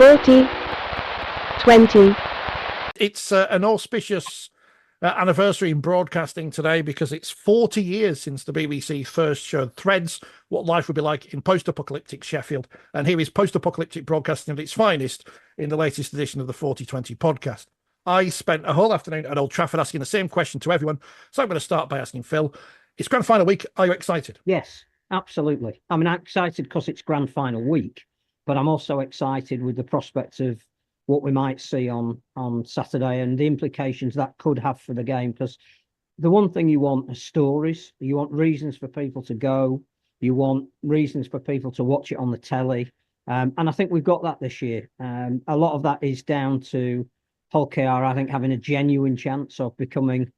4020. It's an auspicious anniversary in broadcasting today because it's 40 years since the BBC first showed Threads, what life would be like in post-apocalyptic Sheffield. And here is post-apocalyptic broadcasting at its finest in the latest edition of the 4020 podcast. I spent a whole afternoon at Old Trafford asking the same question to everyone. So I'm going to start by asking Phil, it's grand final week. Are you excited? Yes, absolutely. I mean, I'm excited because it's grand final week, but I'm also excited with the prospect of what we might see on Saturday and the implications that could have for the game. Because the one thing you want are stories. You want reasons for people to go. You want reasons for people to watch it on the telly. And I think we've got that this year. A lot of that is down to Hull KR, I think, having a genuine chance of becoming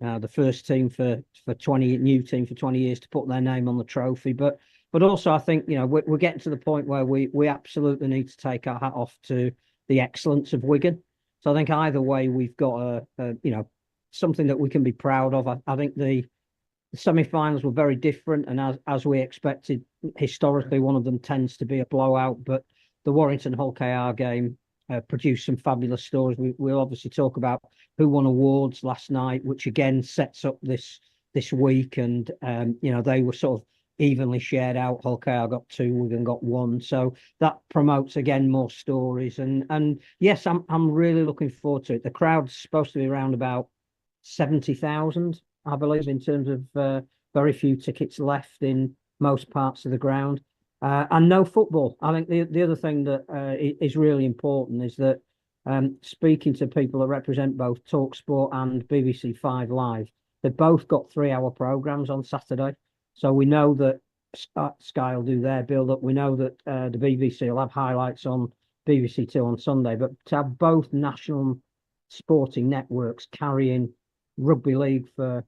the first team for 20 new team for 20 years to put their name on the trophy. But also, I think, you know, we're getting to the point where we absolutely need to take our hat off to the excellence of Wigan. So I think either way, we've got something that we can be proud of. I think the semi-finals were very different, and as we expected, historically one of them tends to be a blowout. But the Warrington Hull KR game produced some fabulous stories. We'll obviously talk about who won awards last night, which again sets up this week. And they were sort of evenly shared out. Hull KR got 2, Wigan got 1, so that promotes again more stories. And yes, I'm really looking forward to it. The crowd's supposed to be around about 70,000, I believe, in terms of very few tickets left in most parts of the ground, and no football. I think the other thing that is really important is that speaking to people that represent both TalkSport and BBC 5 Live, they've both got 3-hour programmes on Saturday. So we know that Sky will do their build-up. We know that the BBC will have highlights on BBC Two on Sunday. But to have both national sporting networks carrying rugby league for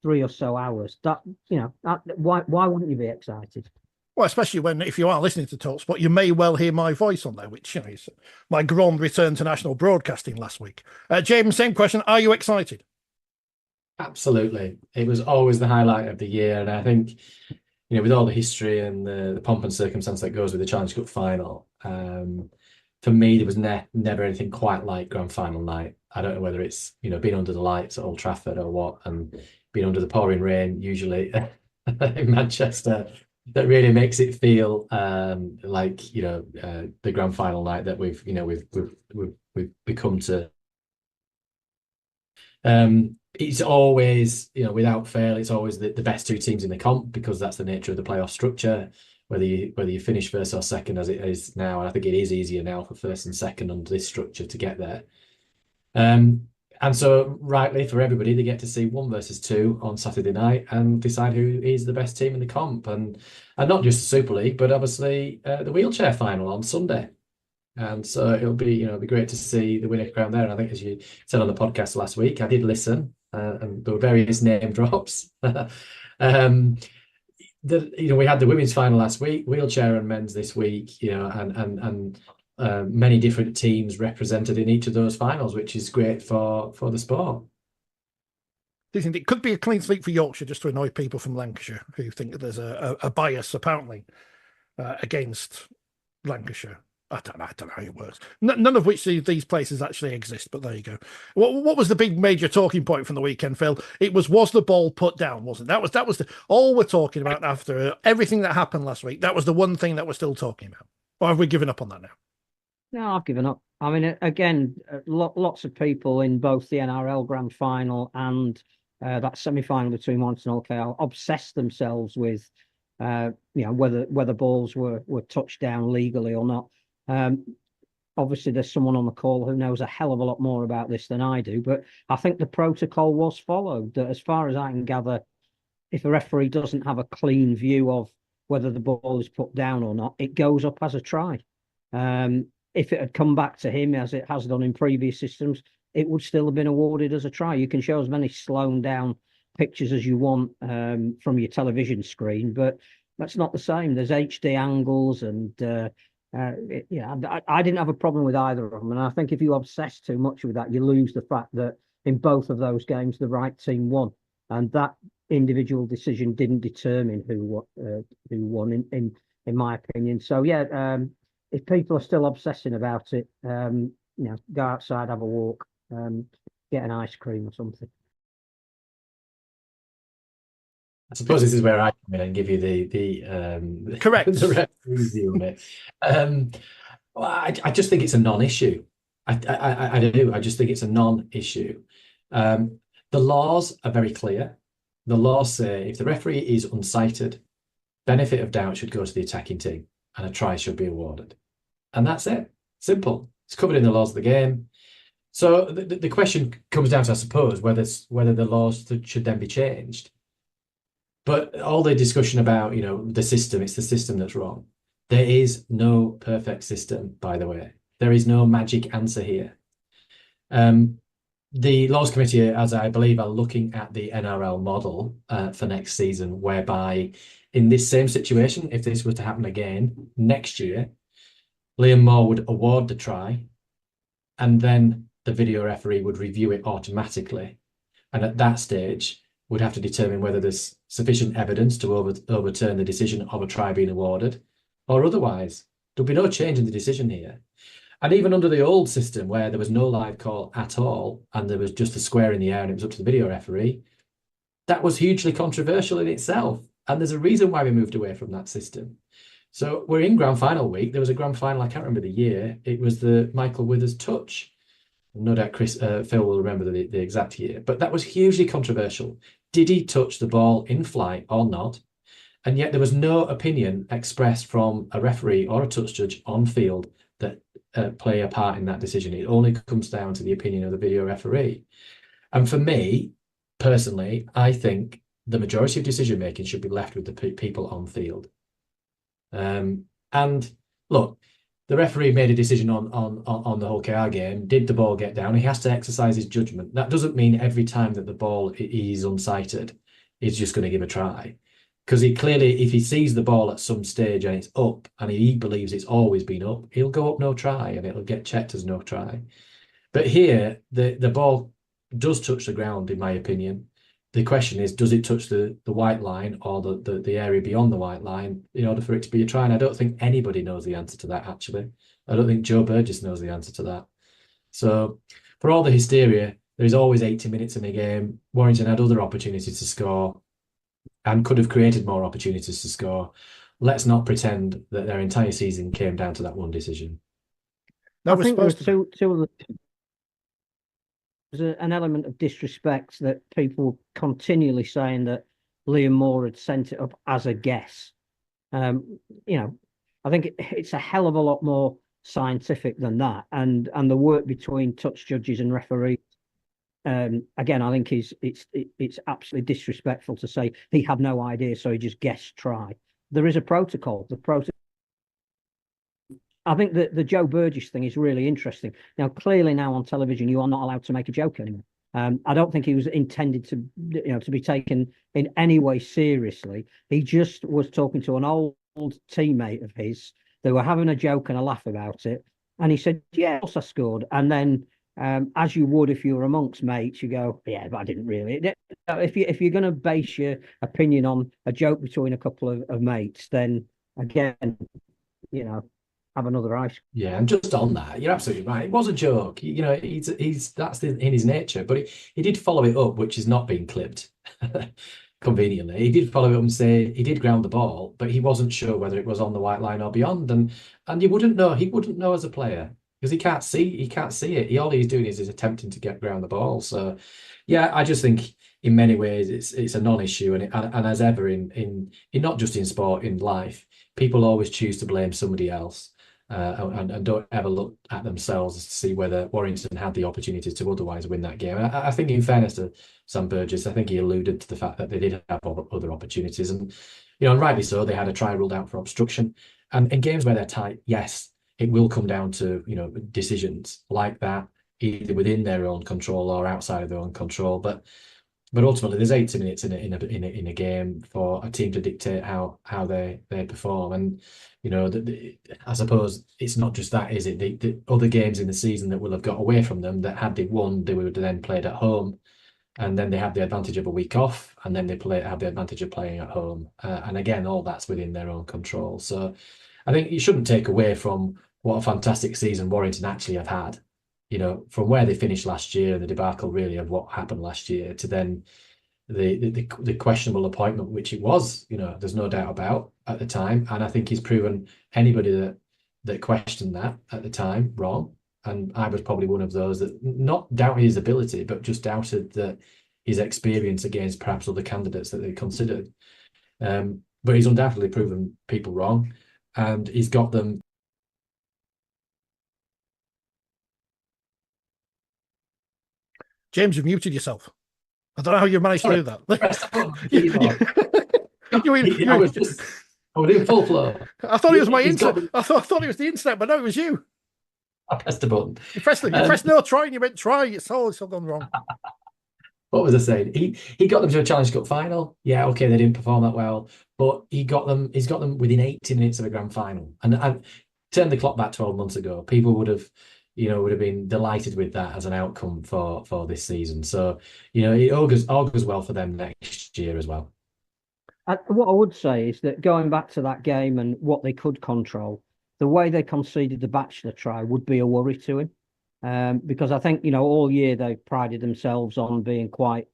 3 or so hours, why wouldn't you be excited? Well, especially when, if you are listening to TalkSport, you may well hear my voice on there, which is my grand return to national broadcasting last week. James, same question. Are you excited? Absolutely. It was always the highlight of the year. And I think, with all the history and the pomp and circumstance that goes with the Challenge Cup final, for me, there was never anything quite like grand final night. I don't know whether it's, being under the lights at Old Trafford or what, and being under the pouring rain, usually in Manchester, that really makes it feel like, the grand final night that we've become to. It's always, without fail, it's always the best 2 teams in the comp, because that's the nature of the playoff structure, whether you finish first or second as it is now. And I think it is easier now for first and second under this structure to get there. And so rightly for everybody, they get to see 1 versus 2 on Saturday night and decide who is the best team in the comp. And not just the Super League, but obviously the wheelchair final on Sunday. And so it'll be, be great to see the winner crowned there. And I think, as you said on the podcast last week, I did listen, and there were various name drops. We had the women's final last week, wheelchair and men's this week, and many different teams represented in each of those finals, which is great for the sport. Do you think it could be a clean sweep for Yorkshire, just to annoy people from Lancashire who think that there's a bias apparently against Lancashire? I don't know how it works. None of which these places actually exist, but there you go. What was the big major talking point from the weekend, Phil? It was the ball put down, wasn't it? That was all we're talking about after everything that happened last week. That was the one thing that we're still talking about. Or have we given up on that now? No, I've given up. I mean, again, lots of people in both the NRL Grand Final and that semi-final between Warrington and Hull KR obsessed themselves with, whether balls were touched down legally or not. Obviously, there's someone on the call who knows a hell of a lot more about this than I do, but I think the protocol was followed. That, as far as I can gather, if a referee doesn't have a clean view of whether the ball is put down or not, it goes up as a try. If it had come back to him, as it has done in previous systems, it would still have been awarded as a try. You can show as many slowed down pictures as you want from your television screen, but that's not the same. There's HD angles and I didn't have a problem with either of them. And I think if you obsess too much with that, you lose the fact that in both of those games, the right team won. And that individual decision didn't determine who won, in my opinion. So, if people are still obsessing about it, go outside, have a walk, get an ice cream or something. I suppose this is where I come in and give you the Correct. the referee's view of it. Well, I just think it's a non-issue. I do. I just think it's a non-issue. The laws are very clear. The laws say if the referee is unsighted, benefit of doubt should go to the attacking team and a try should be awarded. And that's it. Simple. It's covered in the laws of the game. So the question comes down to, I suppose, whether the laws should then be changed. But all the discussion about, the system, it's the system that's wrong. There is no perfect system, by the way. There is no magic answer here. The Laws Committee, as I believe, are looking at the NRL model for next season, whereby in this same situation, if this was to happen again next year, Liam Moore would award the try, and then the video referee would review it automatically. And at that stage, would have to determine whether there's sufficient evidence to overturn the decision of a try being awarded, or otherwise. There'll be no change in the decision here. And even under the old system, where there was no live call at all, and there was just a square in the air and it was up to the video referee, that was hugely controversial in itself. And there's a reason why we moved away from that system. So we're in grand final week. There was a grand final, I can't remember the year. It was the Michael Withers touch. No doubt Phil will remember the exact year, but that was hugely controversial. Did he touch the ball in flight or not? And yet there was no opinion expressed from a referee or a touch judge on field that play a part in that decision. It only comes down to the opinion of the video referee. And for me, personally, I think the majority of decision making should be left with the people on field. And look, the referee made a decision on the whole KR game. Did the ball get down? He has to exercise his judgment. That doesn't mean every time that the ball is unsighted, he's just going to give a try. Because he clearly, if he sees the ball at some stage and it's up, and he believes it's always been up, he'll go up no try, and it'll get checked as no try. But here, the ball does touch the ground, in my opinion. The question is, does it touch the white line or the area beyond the white line in order for it to be a try? And I don't think anybody knows the answer to that, actually. I don't think Joe Burgess knows the answer to that. So for all the hysteria, there's always 80 minutes in a game. Warrington had other opportunities to score and could have created more opportunities to score. Let's not pretend that their entire season came down to that one decision. I think there were two of the... There's an element of disrespect that people continually saying that Liam Moore had sent it up as a guess. I think it's a hell of a lot more scientific than that, and the work between touch judges and referees. Again, I think it's absolutely disrespectful to say he had no idea, so he just guessed try. There is a protocol. I think that the Joe Burgess thing is really interesting. Now, clearly now on television, you are not allowed to make a joke anymore. I don't think he was intended to be taken in any way seriously. He just was talking to an old teammate of his. They were having a joke and a laugh about it. And he said, yeah, of course I scored. And then, as you would if you were amongst mates, you go, yeah, but I didn't really. If you're going to base your opinion on a joke between a couple of mates, then again, have another ice. Yeah, and just on that, you're absolutely right. It was a joke. He's that's in his nature, but he did follow it up, which is not being clipped conveniently. He did follow it up and say he did ground the ball, but he wasn't sure whether it was on the white line or beyond. And you wouldn't know. He wouldn't know as a player because he can't see it. All he's doing is attempting to get ground the ball. So yeah, I just think in many ways it's a non-issue, and as ever in not just in sport, in life, people always choose to blame somebody else. And don't ever look at themselves to see whether Warrington had the opportunity to otherwise win that game. I think, in fairness to Sam Burgess, I think he alluded to the fact that they did have other opportunities, and and rightly so. They had a try ruled out for obstruction, and in games where they're tight, yes, it will come down to decisions like that, either within their own control or outside of their own control. But ultimately, there's 80 minutes in a game for a team to dictate how they perform. And I suppose it's not just that, is it? The other games in the season that will have got away from them, that had they won, they would have then played at home, and then they have the advantage of a week off, and then they have the advantage of playing at home. And again, all that's within their own control. So I think you shouldn't take away from what a fantastic season Warrington actually have had. You know, from where they finished last year and the debacle really of what happened last year to then the questionable appointment, which it was, you know, there's no doubt about at the time. And I think he's proven anybody that questioned that at the time wrong. And I was probably one of those that not doubted his ability, but just doubted that his experience against perhaps other candidates that they considered. But he's undoubtedly proven people wrong, and he's got them. James, you've muted yourself. I don't know how you managed to do that. I was in full flow. I thought it was my internet. I thought it was the internet, but no, it was you. I pressed the button. You pressed no try, and you went try. It's all gone wrong. What was I saying? He got them to a Challenge Cup final. Yeah, okay, they didn't perform that well, but he's got them within 80 minutes of a grand final. And turn the clock back 12 months ago, people would have been delighted with that as an outcome for this season. So, you know, it augurs well for them next year as well. What I would say is that going back to that game and what they could control, the way they conceded the Bachelor try would be a worry to him. Because I think, you know, all year they've prided themselves on being quite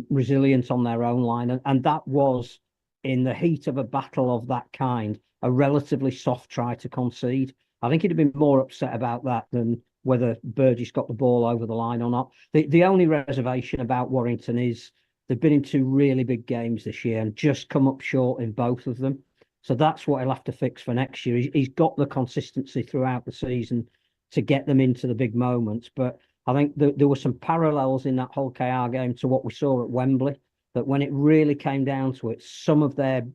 resilient on their own line. And that was, in the heat of a battle of that kind, a relatively soft try to concede. I think he'd have been more upset about that than whether Burgess got the ball over the line or not. The only reservation about Warrington is they've been in two really big games this year and just come up short in both of them. So that's what he'll have to fix for next year. He's got the consistency throughout the season to get them into the big moments. But I think there were some parallels in that whole KR game to what we saw at Wembley, that when it really came down to it, some of their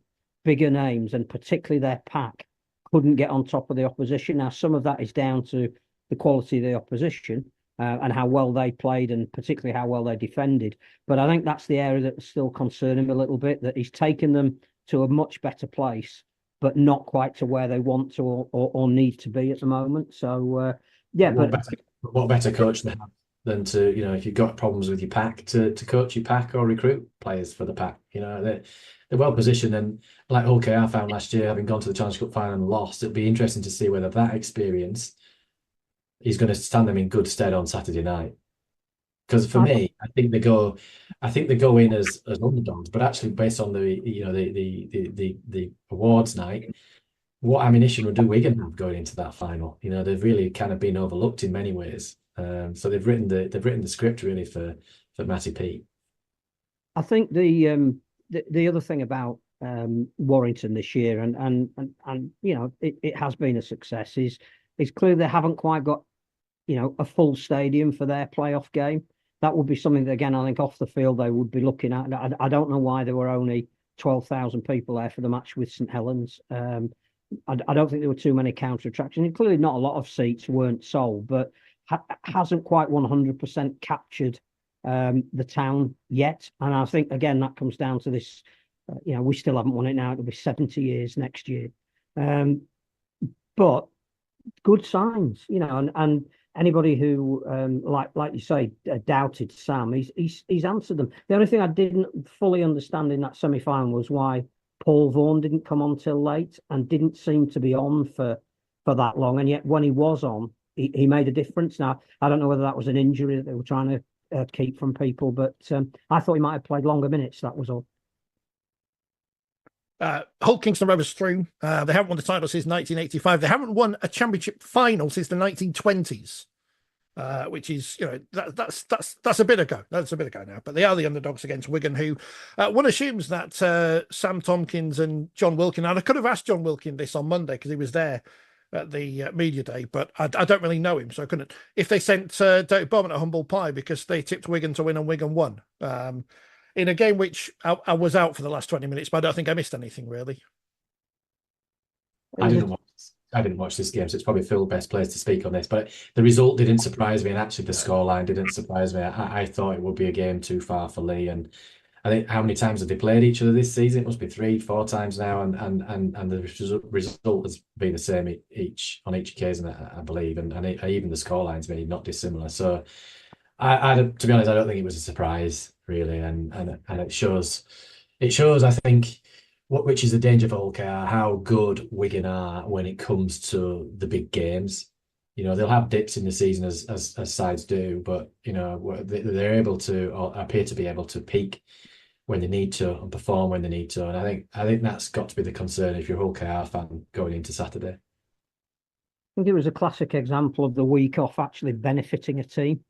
bigger names, and particularly their pack, couldn't get on top of the opposition. Now, some of that is down to the quality of the opposition and how well they played, and particularly how well they defended. But I think that's the area that's still concerning him a little bit, that he's taken them to a much better place, but not quite to where they want to or need to be at the moment. So, yeah. What better coach than to, you know, if you've got problems with your pack, to coach your pack or recruit players for the pack. You know, they're well positioned, and like I found last year, having gone to the Challenge Cup final and lost, it'd be interesting to see whether that experience is going to stand them in good stead on Saturday night. Because for me, I think they go in as underdogs, but actually based on the awards night, what ammunition would Wigan have going into that final? You know, they've really kind of been overlooked in many ways. So they've written the script really for Matty P. I think the other thing about Warrington this year, and you know, it has been a success, is clear they haven't quite got, you know, a full stadium for their playoff game. That would be something that, again, I think off the field they would be looking at. I don't know why there were only 12,000 people there for the match with St Helens. I don't think there were too many counter attractions. Clearly, not a lot of seats weren't sold, but hasn't quite 100% captured the town yet. And I think, again, that comes down to this. You know, we still haven't won it now. It'll be 70 years next year. But good signs, you know, and anybody who, like you say, doubted Sam, he's answered them. The only thing I didn't fully understand in that semi-final was why Paul Vaughan didn't come on till late and didn't seem to be on for that long. And yet when he was on, he made a difference. Now, I don't know whether that was an injury that they were trying to keep from people, but I thought he might have played longer minutes. That was all. Hull Kingston Rovers through. They haven't won the title since 1985. They haven't won a championship final since the 1920s, which is, you know, that's a bit ago. That's a bit ago now. But they are the underdogs against Wigan, who one assumes that Sam Tompkins and John Wilkin. And I could have asked John Wilkin this on Monday because he was there at the media day, but I don't really know him, so I couldn't. If they sent David Bowman a humble pie because they tipped Wigan to win and Wigan won. In a game which I was out for the last 20 minutes, but I don't think I missed anything really. I didn't watch this game, so it's probably Phil best place to speak on this. But the result didn't surprise me, and actually the scoreline didn't surprise me. I thought it would be a game too far for Leigh, and I think how many times have they played each other this season? It must be 3-4 times now, and the result has been the same on each occasion, I believe, and even the scoreline's been not dissimilar. So, to be honest, I don't think it was a surprise really, and it shows. I think which is the danger for Hull KR, how good Wigan are when it comes to the big games. They'll have dips in the season as sides do, but they're able to, or appear to be able to, peak when they need to and perform when they need to. And I think that's got to be the concern if you're a Hull KR fan going into Saturday. I think it was a classic example of the week off actually benefiting a team.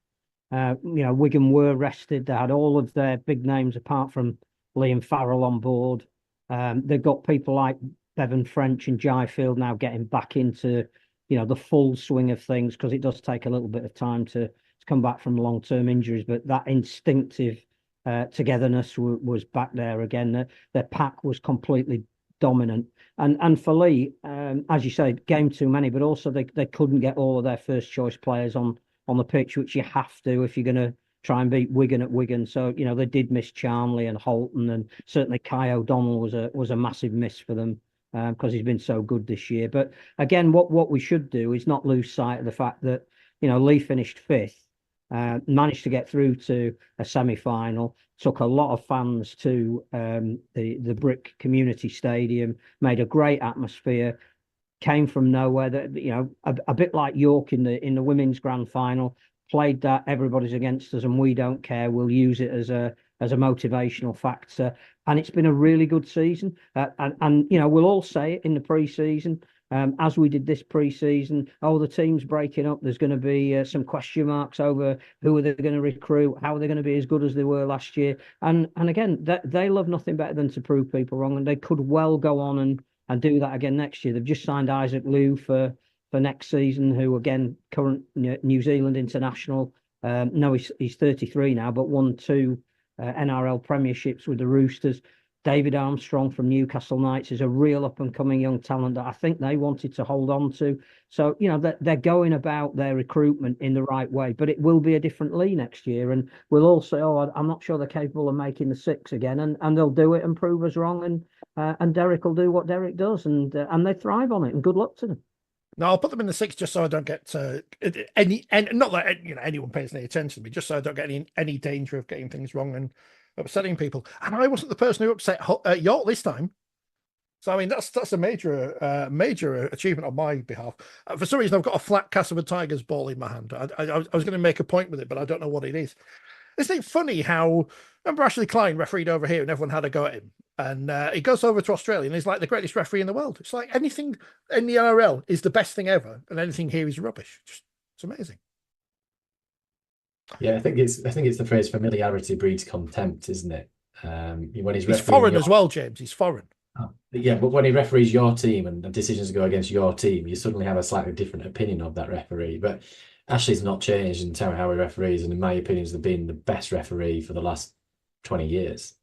Wigan were rested. They had all of their big names apart from Leigh and Farrell on board. They've got people like Bevan French and Jai Field now getting back into, the full swing of things, because it does take a little bit of time to come back from long-term injuries. But that instinctive togetherness was back there again. Their pack was completely dominant. And for Leigh, as you say, game too many, but also they couldn't get all of their first choice players on the pitch, which you have to if you're going to try and beat Wigan at Wigan. So, they did miss Charnley and Holton, and certainly Kai O'Donnell was a massive miss for them because he's been so good this year. But again, what we should do is not lose sight of the fact that, Leigh finished fifth, managed to get through to a semi-final, took a lot of fans to the Brick Community Stadium, made a great atmosphere, came from nowhere. That a bit like York in the women's grand final, played that everybody's against us and we don't care. We'll use it as a motivational factor, and it's been a really good season. And we'll all say it in the pre-season, as we did this pre-season. Oh, the team's breaking up. There's going to be some question marks over who are they going to recruit, how are they going to be as good as they were last year. And again, they love nothing better than to prove people wrong, and they could well go on and do that again next year. They've just signed Isaac Liu for next season, who again, current New Zealand international. No, he's 33 now, but won 2 NRL premierships with the Roosters. David Armstrong from Newcastle Knights is a real up-and-coming young talent that I think they wanted to hold on to. So, they're going about their recruitment in the right way, but it will be a different Leigh next year. And we'll all say, oh, I'm not sure they're capable of making the 6 again. And they'll do it and prove us wrong. And Derek will do what Derek does. And they thrive on it. And good luck to them. No, I'll put them in the 6 just so I don't get any, and not that anyone pays any attention to me, just so I don't get any danger of getting things wrong and upsetting people. And I wasn't the person who upset York this time, so I mean that's a major major achievement on my behalf. For some reason, I've got a flat Castleford Tigers ball in my hand. I was going to make a point with it, but I don't know what it is. Isn't it funny how, remember Ashley Klein refereed over here and everyone had a go at him? And he goes over to Australia and he's like the greatest referee in the world. It's like anything in the NRL is the best thing ever, and anything here is rubbish. It's amazing. Yeah, I think it's the phrase familiarity breeds contempt, isn't it? When he's foreign as well, James. He's foreign. Yeah, but when he referees your team and decisions go against your team, you suddenly have a slightly different opinion of that referee. But Ashley's not changed in terms of how he referees, and in my opinion, has been the best referee for the last 20 years.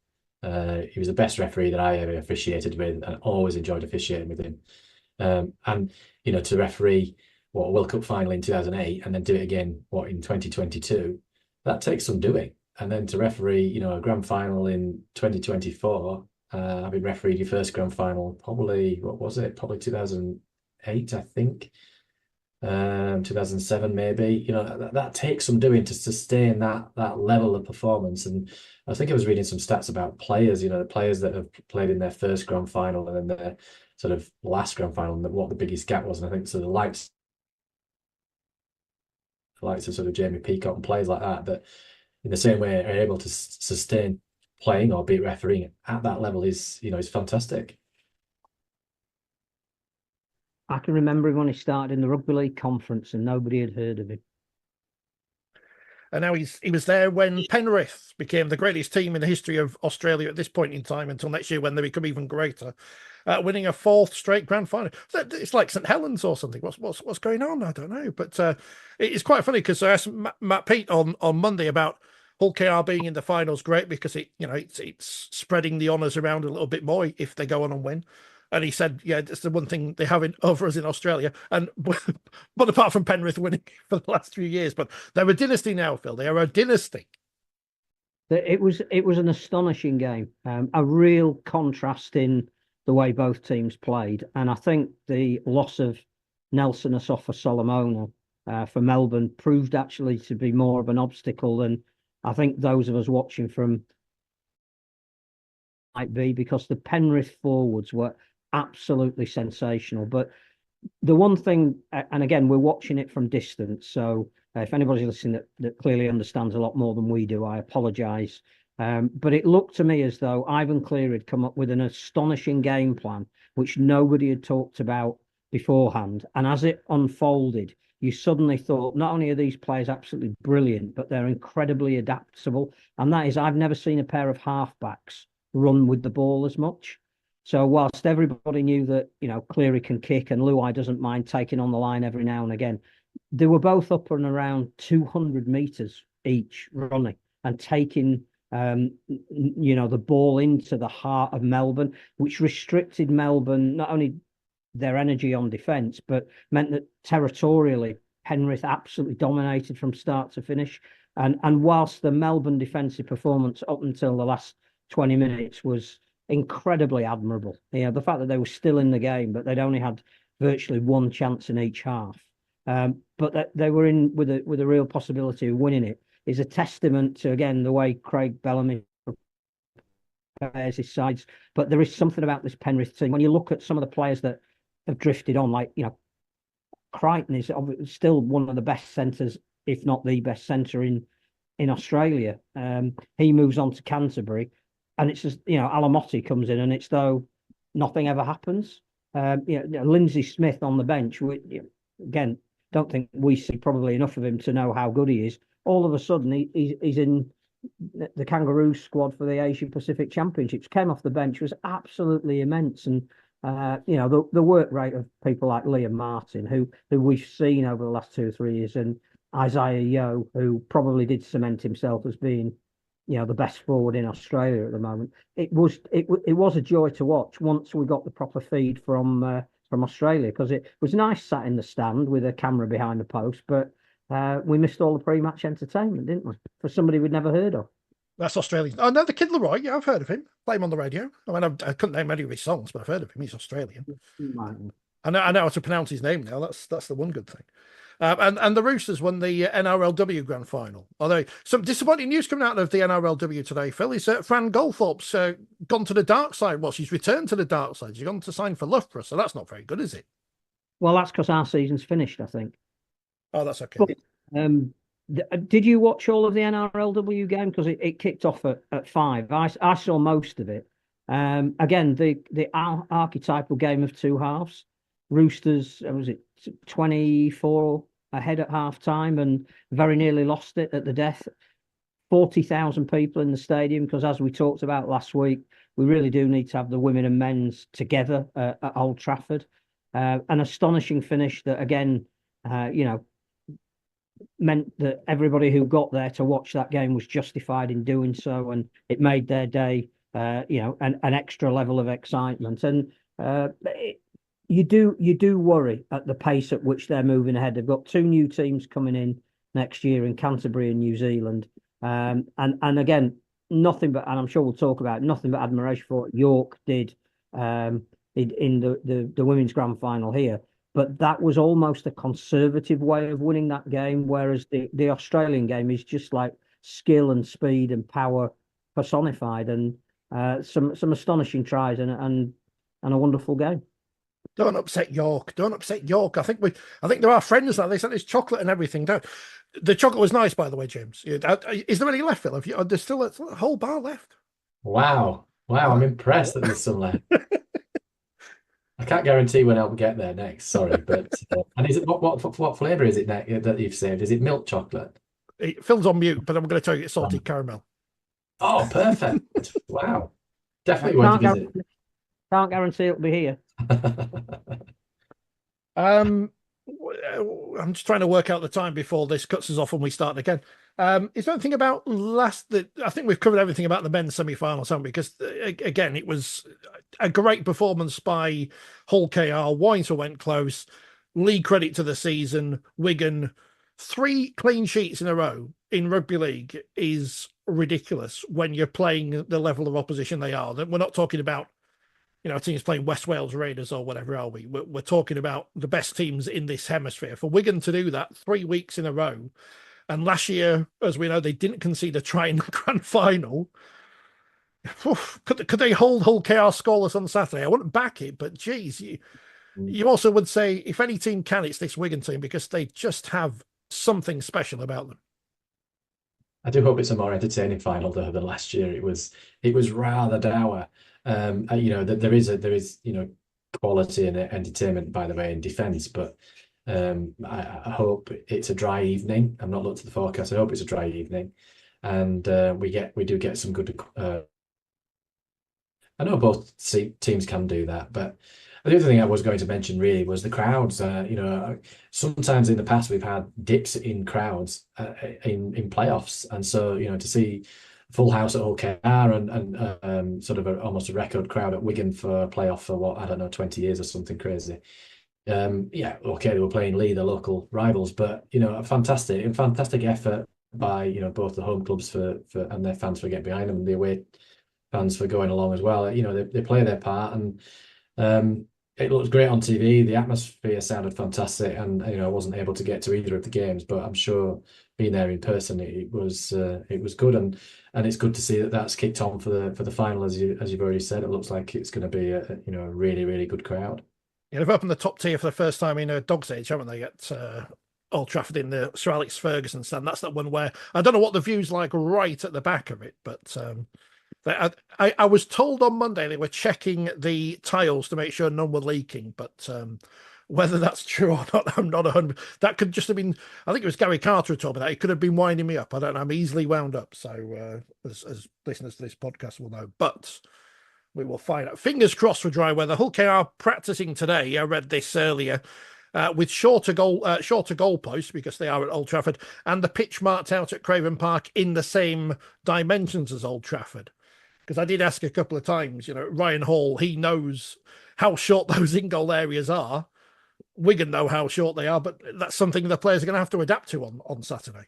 He was the best referee that I ever officiated with, and always enjoyed officiating with him. And to referee a World Cup final in 2008 and then do it again in 2022, that takes some doing. And then to referee a grand final in 2024, having refereed your first grand final, probably 2008, I think. 2007 maybe. That takes some doing to sustain that level of performance. And I think I was reading some stats about players, the players that have played in their first grand final and then their sort of last grand final, and what the biggest gap was. And I think so the likes of sort of Jamie Peacock and players like that in the same way are able to sustain playing or beat refereeing at that level is fantastic. I can remember him when he started in the Rugby League Conference and nobody had heard of him. And now he was there when Penrith became the greatest team in the history of Australia at this point in time, until next year when they become even greater, winning a 4th straight grand final. It's like St Helens or something. What's going on? I don't know. But it's quite funny because I asked Matt Pete on Monday about Hull KR being in the finals. Great, because it's spreading the honours around a little bit more if they go on and win. And he said, yeah, it's the one thing they have over us in Australia. And but apart from Penrith winning for the last few years, but they're a dynasty now, Phil. They are a dynasty. It was an astonishing game. A real contrast in the way both teams played. And I think the loss of Nelson Asafa-Solomona for Melbourne proved actually to be more of an obstacle than I think those of us watching from might be, because the Penrith forwards were absolutely sensational. But the one thing, and again, we're watching it from distance, so if anybody's listening that clearly understands a lot more than we do, I apologise. But it looked to me as though Ivan Cleary had come up with an astonishing game plan, which nobody had talked about beforehand. And as it unfolded, you suddenly thought, not only are these players absolutely brilliant, but they're incredibly adaptable. And that is, I've never seen a pair of halfbacks run with the ball as much. So whilst everybody knew that, Cleary can kick and Luai doesn't mind taking on the line every now and again, they were both up and around 200 metres each running and taking, the ball into the heart of Melbourne, which restricted Melbourne, not only their energy on defence, but meant that territorially, Penrith absolutely dominated from start to finish. And whilst the Melbourne defensive performance up until the last 20 minutes was incredibly admirable, the fact that they were still in the game, but they'd only had virtually one chance in each half, but that they were in with a real possibility of winning it, is a testament to, again, the way Craig Bellamy prepares his sides. But there is something about this Penrith team. When you look at some of the players that have drifted on, like, Crichton is still one of the best centres, if not the best centre in Australia. He moves on to Canterbury, and it's just, Alamotti comes in, and it's though nothing ever happens. Lindsay Smith on the bench, again, don't think we see probably enough of him to know how good he is. All of a sudden, he's in the Kangaroo squad for the Asian Pacific Championships. Came off the bench, was absolutely immense. And the work rate of people like Leigh and Martin, who we've seen over the last 2 or 3 years, and Isaiah Yeo, who probably did cement himself as being, the best forward in Australia at the moment. It was a joy to watch once we got the proper feed from Australia, because it was nice sat in the stand with a camera behind the post, but we missed all the pre-match entertainment, didn't we? For somebody we'd never heard of. That's Australian. Oh, no, the Kid Leroy. Yeah, I've heard of him. Play him on the radio. I mean, I couldn't name any of his songs, but I've heard of him. He's Australian. I know how to pronounce his name now. That's the one good thing. And the Roosters won the NRLW Grand Final. Although some disappointing news coming out of the NRLW today, Phil, is Fran Goldthorpe's gone to the dark side. Well, she's returned to the dark side. She's gone to sign for Loughborough, so that's not very good, is it? Well, that's because our season's finished, I think. Oh, that's okay. But, did you watch all of the NRLW game? Because it kicked off at 5. I saw most of it. Again, the archetypal game of two halves. Roosters, was it 24 ahead at half time and very nearly lost it at the death. 40,000 people in the stadium, because as we talked about last week, we really do need to have the women and men's together at Old Trafford. An astonishing finish that, again, meant that everybody who got there to watch that game was justified in doing so, and it made their day, an extra level of excitement. And you do worry at the pace at which they're moving ahead. They've got 2 new teams coming in next year in Canterbury and New Zealand, and again, nothing but, and I'm sure we'll talk about it, nothing but admiration for what York did in the women's grand final here. But that was almost a conservative way of winning that game, whereas the Australian game is just like skill and speed and power personified, and some astonishing tries and a wonderful game. Don't upset York. Don't upset York. I think they're our friends now. They sent us chocolate and everything. The chocolate was nice, by the way, James. Is there any left, Phil? There's still a whole bar left. Wow, I'm impressed that there's some left. I can't guarantee when I'll get there next. Sorry, but and is it what flavour is it that you've saved? Is it milk chocolate? Phil's on mute, but I'm going to tell you it's salted caramel. Oh, perfect! Wow, definitely want to visit. Can't guarantee it'll be here. I'm just trying to work out the time before this cuts us off and we start again. Is there anything about I think we've covered everything about the men's semi-finals, haven't we? Because again, it was a great performance by Hull KR. Warrington went close. Leigh, credit to the season. Wigan, 3 clean sheets in a row in rugby league is ridiculous when you're playing the level of opposition they are. We're not talking about teams playing West Wales Raiders or whatever, are we? We're talking about the best teams in this hemisphere. For Wigan to do that 3 weeks in a row, and last year, as we know, they didn't concede a try in the grand final. Could they hold Hull KR scoreless on Saturday? I wouldn't back it, but geez, you also would say if any team can, it's this Wigan team because they just have something special about them. I do hope it's a more entertaining final though than last year. It was rather dour. There is quality and entertainment by the way in defence, but I hope it's a dry evening. I'm not looked at the forecast. I hope it's a dry evening, and we do get some good. I know both teams can do that, but the other thing I was going to mention really was the crowds. Sometimes in the past we've had dips in crowds in playoffs, and so to see full house at Hull KR and sort of almost a record crowd at Wigan for a playoff for what, I don't know, 20 years or something crazy. Yeah, okay, they were playing Leigh, the local rivals, but a fantastic effort by both the home clubs for and their fans for getting behind them, and the away fans for going along as well. They play their part, and it looked great on TV. The atmosphere sounded fantastic, and I wasn't able to get to either of the games, but I'm sure being there in person, it was good, and it's good to see that that's kicked on for the final, as you've already said. It looks like it's going to be a really, really good crowd. Yeah, they've opened the top tier for the first time in a dog's age, haven't they? At Old Trafford in the Sir Alex Ferguson stand. That's that one where I don't know what the view's like right at the back of it, but I was told on Monday they were checking the tiles to make sure none were leaking, but whether that's true or not, I'm not 100. That could just have been. I think it was Gary Carter who told me that. It could have been winding me up. I don't know. I'm easily wound up. So as listeners to this podcast will know, but we will find out. Fingers crossed for dry weather. Hull KR practicing today. I read this earlier. With shorter goalposts because they are at Old Trafford, and the pitch marked out at Craven Park in the same dimensions as Old Trafford. Because I did ask a couple of times, Ryan Hall, he knows how short those in-goal areas are. Wigan know how short they are, but that's something the players are going to have to adapt to on Saturday.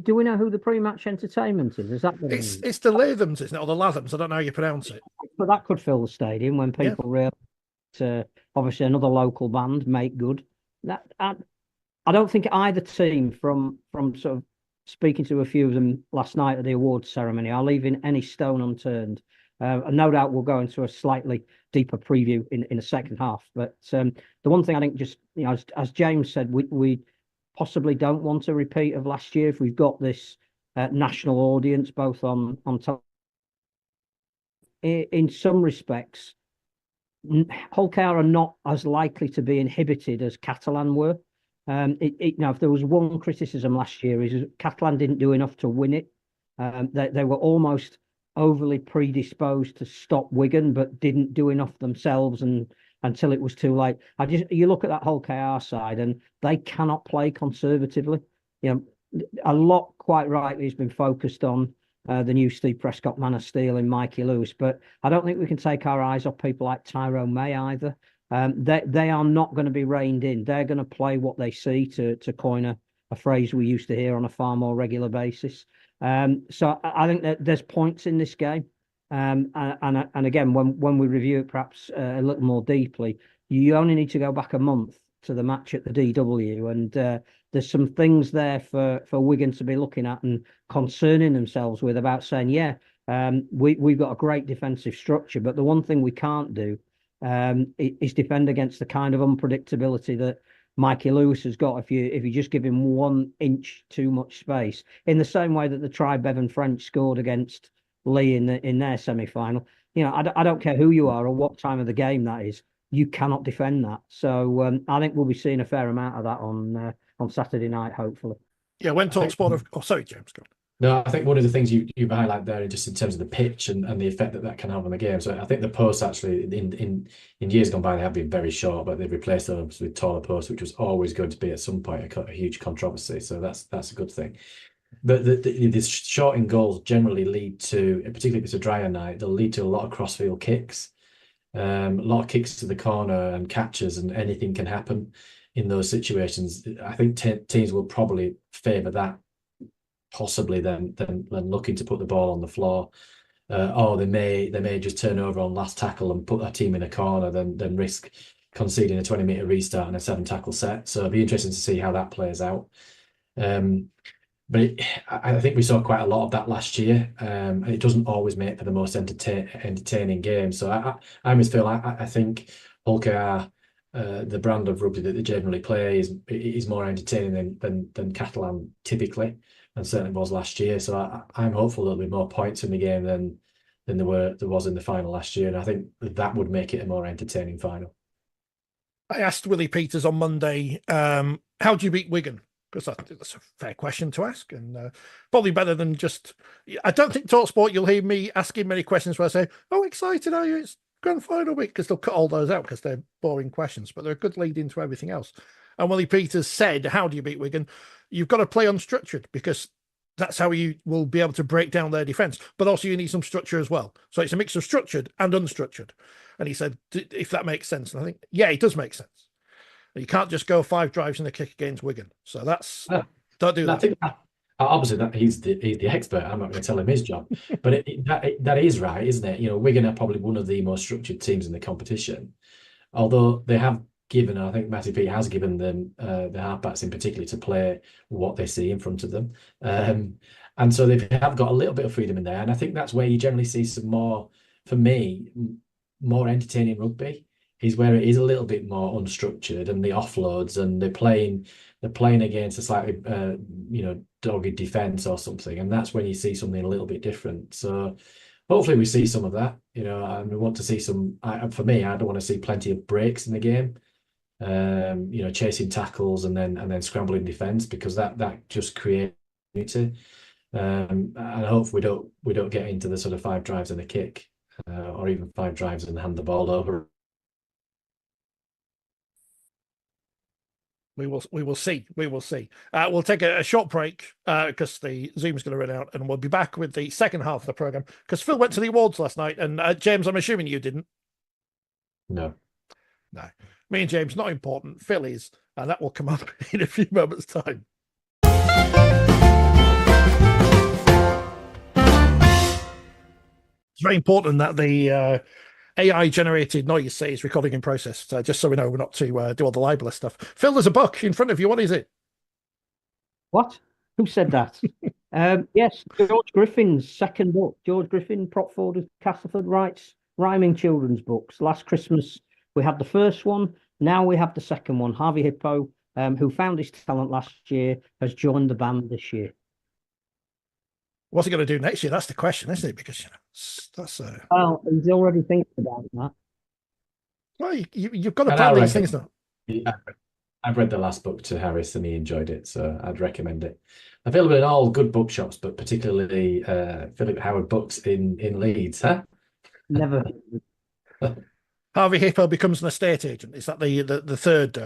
Do we know who the pre-match entertainment is? Is that what it's the Lathams, isn't it? Or the Lathams? I don't know how you pronounce it. But that could fill the stadium when people realize obviously another local band, Make Good. That I don't think either team, from sort of speaking to a few of them last night at the awards ceremony, are leaving any stone unturned. And no doubt we'll go into a slightly deeper preview in the second half. But the one thing I think, just as James said, we possibly don't want a repeat of last year if we've got this national audience both on top. In some respects, Hull KR are not as likely to be inhibited as Catalan were. If there was one criticism last year, is Catalan didn't do enough to win it. They were almost overly predisposed to stop Wigan, but didn't do enough themselves, and until it was too late. You look at that Hull KR side, and they cannot play conservatively. A lot, quite rightly, has been focused on the new Steve Prescott man of steel in Mikey Lewis, but I don't think we can take our eyes off people like Tyrone May either. They are not going to be reined in. They're going to play what they see, to coin a phrase we used to hear on a far more regular basis. So I think that there's points in this game. And again, when we review it perhaps a little more deeply, you only need to go back a month to the match at the DW, and there's some things there for Wigan to be looking at and concerning themselves with, about saying, we've got a great defensive structure, but the one thing we can't do is defend against the kind of unpredictability that Mikey Lewis has got if you just give him 1 inch too much space, in the same way that the Tri-Bevan French scored against Leigh in their semi-final. I don't care who you are or what time of the game that is, you cannot defend that. So I think we'll be seeing a fair amount of that on Saturday night, hopefully. Yeah, when TalkSport of... Oh, sorry, James, go on. No, I think one of the things you highlight there, just in terms of the pitch and the effect that can have on the game. So I think the posts actually in years gone by, they have been very short, but they've replaced them with taller posts, which was always going to be at some point a huge controversy. So that's a good thing. But the short in goals generally lead to, particularly if it's a drier night, they'll lead to a lot of crossfield kicks, a lot of kicks to the corner and catches, and anything can happen in those situations. I think teams will probably favour that possibly than looking to put the ball on the floor, or they may just turn over on last tackle and put their team in a corner, than risk conceding a 20-metre restart and a 7-tackle set. So it'll be interesting to see how that plays out. I think we saw quite a lot of that last year. And it doesn't always make for the most entertaining game. So I always feel I think Hull KR, the brand of rugby that they generally play is more entertaining than Catalan typically, and certainly was last year. So I'm hopeful there'll be more points in the game than there was in the final last year, and I think that would make it a more entertaining final. I asked Willie Peters on Monday, how do you beat Wigan? Because that's a fair question to ask, and probably better than just. I don't think TalkSport you'll hear me asking many questions where I say, "Oh, excited are you? It's grand final week," because they'll cut all those out because they're boring questions, but they're a good lead into everything else. And Willie Peters said, "How do you beat Wigan? You've got to play unstructured because that's how you will be able to break down their defence. But also you need some structure as well. So it's a mix of structured and unstructured." And he said, "If that makes sense," and I think, yeah, it does make sense. You can't just go 5 drives and a kick against Wigan. So don't do that. I think obviously that he's the expert. I'm not going to tell him his job, but that is right, isn't it? You know, Wigan are probably one of the most structured teams in the competition, although they have given, I think Matty P has given them the halfbacks in particular to play what they see in front of them, and so they have got a little bit of freedom in there, and I think that's where you generally see some more, for me, more entertaining rugby. Is where it is a little bit more unstructured and the offloads, and they're playing against a slightly dogged defense or something, and that's when you see something a little bit different. So hopefully we see some of that, and we want to see some. For me, I don't want to see plenty of breaks in the game, chasing tackles and then scrambling defense, because that just creates unity. And I hope we don't get into the sort of 5 drives and a kick, or even 5 drives and hand the ball over. We will see. We'll take a short break because the Zoom's going to run out, and we'll be back with the second half of the program because Phil went to the awards last night, and James, I'm assuming you didn't. No. Me and James, not important. Phil is, and that will come up in a few moments' time. It's very important that the AI-generated noise is recording in process, just so we know we're not to do all the libelous stuff. Phil, there's a book in front of you. What is it? What? Who said that? Yes, George Griffin's second book. George Griffin, prop forward of Castleford, writes rhyming children's books. Last Christmas, we had the first one. Now we have the second one. Harvey Hippo, who found his talent last year, has joined the band this year. What's he going to do next year? That's the question, isn't it? Because that's well, he's already thinking about that. Well, you've got to plan these things now. I've read the last book to Harris and he enjoyed it, so I'd recommend it. Available in all good bookshops, but particularly Philip Howard Books in Leeds, huh? Never. Harvey Hippo becomes an estate agent. Is that the third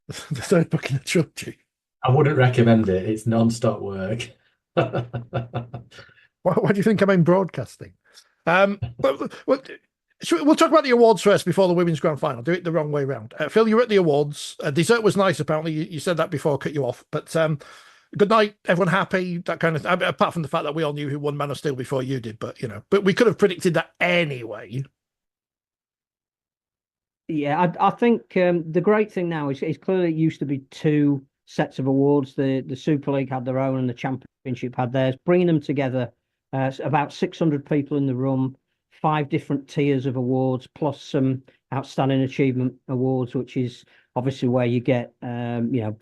the third book in the trilogy? I wouldn't recommend it. It's non-stop work. Why do you think I'm in broadcasting? But we'll talk about the awards first before the women's grand final. Do it the wrong way around. Phil, you were at the awards. Dessert was nice, apparently. You said that before I cut you off. But good night, everyone happy, that kind of thing. Apart from the fact that we all knew who won Man of Steel before you did. But we could have predicted that anyway. Yeah, I think the great thing now is clearly it used to be 2 sets of awards. The Super League had their own and the Championship had theirs. Bringing them together, about 600 people in the room, 5 different tiers of awards, plus some outstanding achievement awards, which is obviously where you get,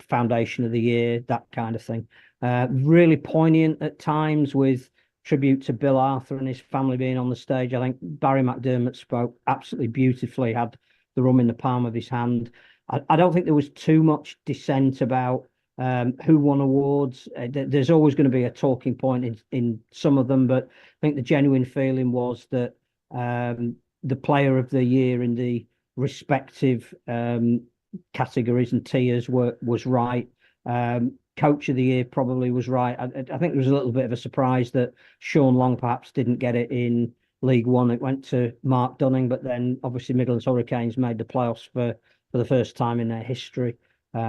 Foundation of the Year, that kind of thing. Really poignant at times, with tribute to Bill Arthur and his family being on the stage. I think Barry McDermott spoke absolutely beautifully, had the room in the palm of his hand. I don't think there was too much dissent about who won awards. There's always going to be a talking point in some of them, but I think the genuine feeling was that the player of the year in the respective categories and tiers was right. Coach of the year probably was right. I think there was a little bit of a surprise that Sean Long perhaps didn't get it in League One. It went to Mark Dunning, but then obviously Midlands Hurricanes made the playoffs for the first time in their history. So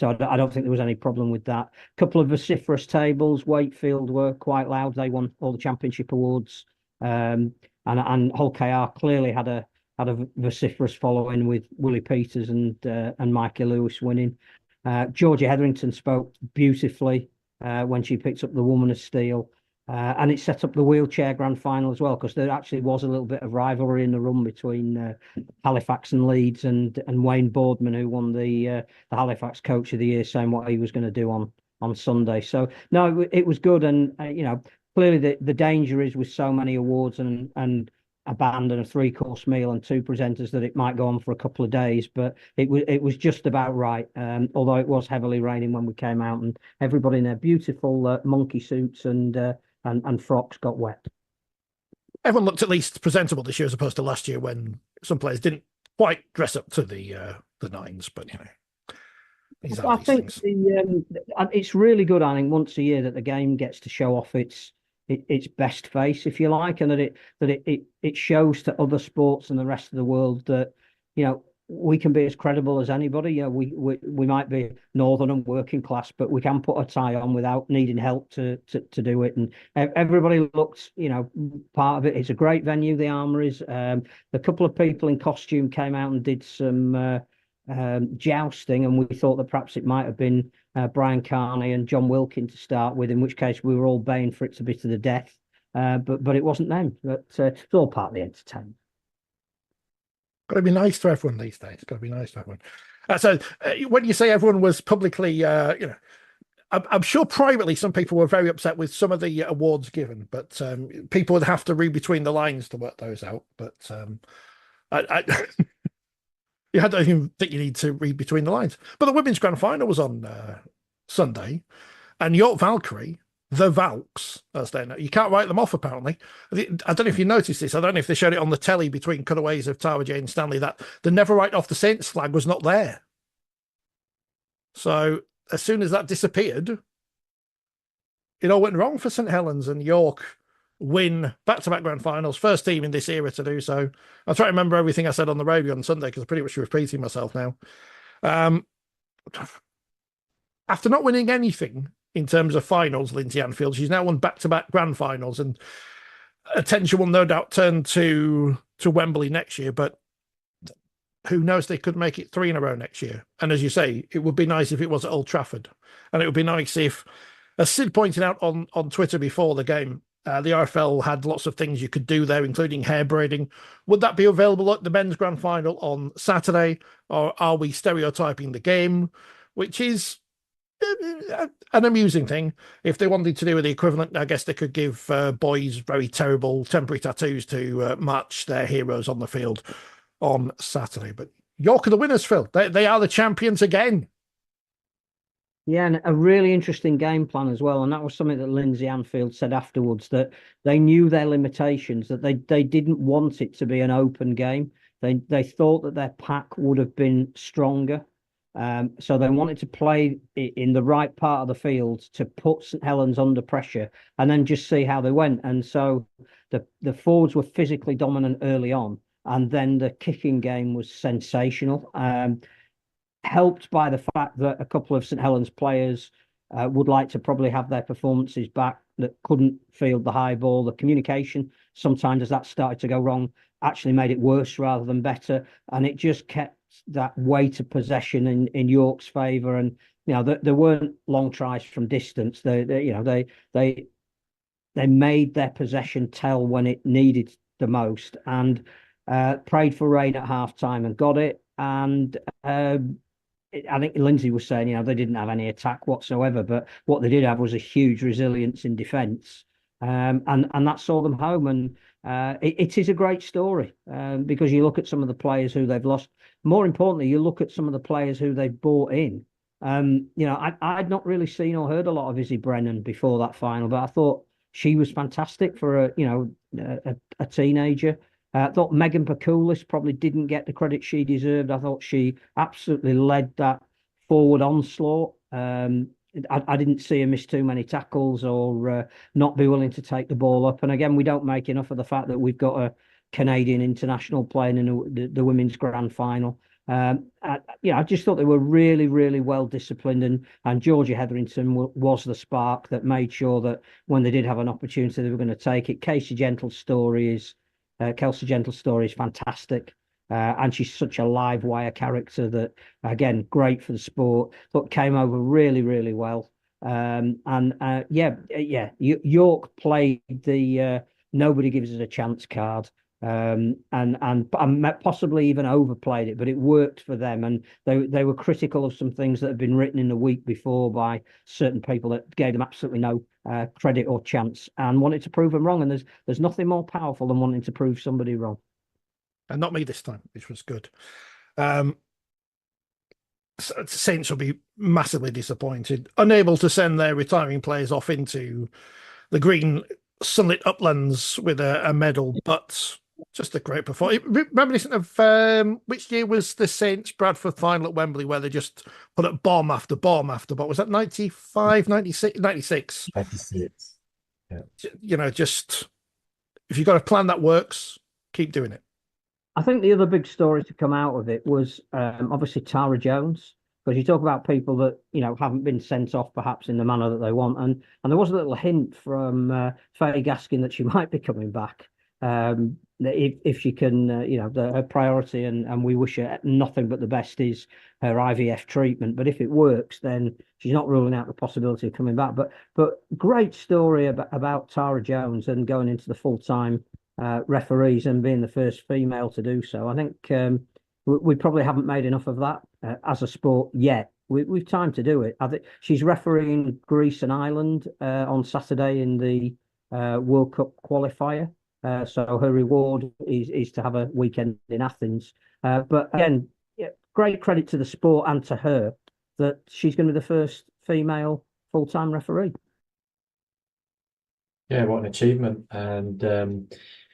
I don't think there was any problem with that. A couple of vociferous tables. Wakefield were quite loud. They won all the championship awards. And Hull KR clearly had a vociferous following, with Willie Peters and Mikey Lewis winning. Georgia Hetherington spoke beautifully. when she picked up the Woman of Steel. And it set up the wheelchair grand final as well, because there actually was a little bit of rivalry in the run between Halifax and Leeds, and Wayne Boardman, who won the Halifax Coach of the Year, saying what he was going to do on Sunday. So no, it was good, and clearly the danger is with so many awards and a band and a 3-course meal and 2 presenters that it might go on for a couple of days, but it was just about right. Although it was heavily raining when we came out, and everybody in their beautiful monkey suits and frocks got wet. Everyone looked at least presentable this year as opposed to last year, when some players didn't quite dress up to the nines. But I think it's really good, I think, once a year that the game gets to show off its best face, if you like, and that it shows to other sports and the rest of the world that we can be as credible as anybody. We might be northern and working class, but we can put a tie on without needing help to do it. And everybody looked, part of it. It's a great venue, the Armouries. A couple of people in costume came out and did some jousting, and we thought that perhaps it might have been Brian Carney and John Wilkin to start with, in which case we were all baying for it to be to the death. But it wasn't them. But it's all part of the entertainment. Got to be nice to everyone these days. Got to be nice to everyone. So when you say everyone was publicly, I'm sure privately some people were very upset with some of the awards given, but people would have to read between the lines to work those out. But I don't even think you need to read between the lines. But the women's grand final was on Sunday, and York Valkyrie, the Valks, as they know, you can't write them off, apparently. I don't know if you noticed this. I don't know if they showed it on the telly between cutaways of Tara Jane Stanley, that the never write off the Saints flag was not there. So as soon as that disappeared, it all went wrong for St Helens, and York win back-to-back grand finals, first team in this era to do so. I'll try to remember everything I said on the radio on Sunday, because I'm pretty much repeating myself now. After not winning anything in terms of finals, Lindsay Anfield, she's now won back-to-back grand finals, and attention will no doubt turn to Wembley next year, but who knows, they could make it 3 in a row next year. And as you say, it would be nice if it was at Old Trafford, and it would be nice if, as Sid pointed out on Twitter before the game, the RFL had lots of things you could do there, including hair braiding. Would that be available at the men's grand final on Saturday, or are we stereotyping the game, which is an amusing thing? If they wanted to do the equivalent, I guess they could give boys very terrible temporary tattoos to match their heroes on the field on Saturday. But York are the winners, Phil. They are the champions again. Yeah, and a really interesting game plan as well. And that was something that Lindsay Anfield said afterwards, that they knew their limitations, that they didn't want it to be an open game. They thought that their pack would have been stronger. So they wanted to play in the right part of the field to put St Helens under pressure and then just see how they went. And so the forwards were physically dominant early on, and then the kicking game was sensational, helped by the fact that a couple of St Helens players would like to probably have their performances back, that couldn't field the high ball. The communication, sometimes as that started to go wrong, actually made it worse rather than better, and it just kept that weight of possession in York's favour. And there weren't long tries from distance. They made their possession tell when it needed the most, and prayed for rain at half time and got it. And I think Lindsay was saying, they didn't have any attack whatsoever, but what they did have was a huge resilience in defence, and that saw them home. And it is a great story, because you look at some of the players who they've lost. More importantly, you look at some of the players who they've brought in. I'd not really seen or heard a lot of Izzy Brennan before that final, but I thought she was fantastic for a teenager. I thought Megan Pakoulis probably didn't get the credit she deserved. I thought she absolutely led that forward onslaught. I didn't see her miss too many tackles or not be willing to take the ball up. And again, we don't make enough of the fact that we've got a Canadian international playing in the women's grand final. I just thought they were really, really well disciplined, and Georgia Hetherington was the spark that made sure that when they did have an opportunity, they were going to take it. Kelsey Gentle's story is fantastic. And she's such a live wire character that, again, great for the sport. But came over really, really well. York played the nobody gives us a chance card, and possibly even overplayed it, but it worked for them. And they were critical of some things that had been written in the week before by certain people that gave them absolutely no credit or chance, and wanted to prove them wrong. And there's nothing more powerful than wanting to prove somebody wrong. And not me this time, which was good. Saints will be massively disappointed, unable to send their retiring players off into the green sunlit uplands with a medal, but just a great performance. Reminiscent of which year was the Saints Bradford final at Wembley, where they just put up bomb after bomb after bomb? Was that 95, 96? 96. 96. Yeah. Just if you've got a plan that works, keep doing it. I think the other big story to come out of it was obviously Tara Jones, because you talk about people that haven't been sent off perhaps in the manner that they want, and there was a little hint from Faye Gaskin that she might be coming back if she can. Her priority, and we wish her nothing but the best, is her IVF treatment. But if it works, then she's not ruling out the possibility of coming back. But great story about Tara Jones and going into the full-time referees and being the first female to do so. I think we probably haven't made enough of that as a sport yet. We've time to do it. I think she's refereeing Greece and Ireland on Saturday in the World Cup qualifier. So her reward is to have a weekend in Athens. But again, great credit to the sport and to her that she's going to be the first female full-time referee. Yeah, what an achievement. And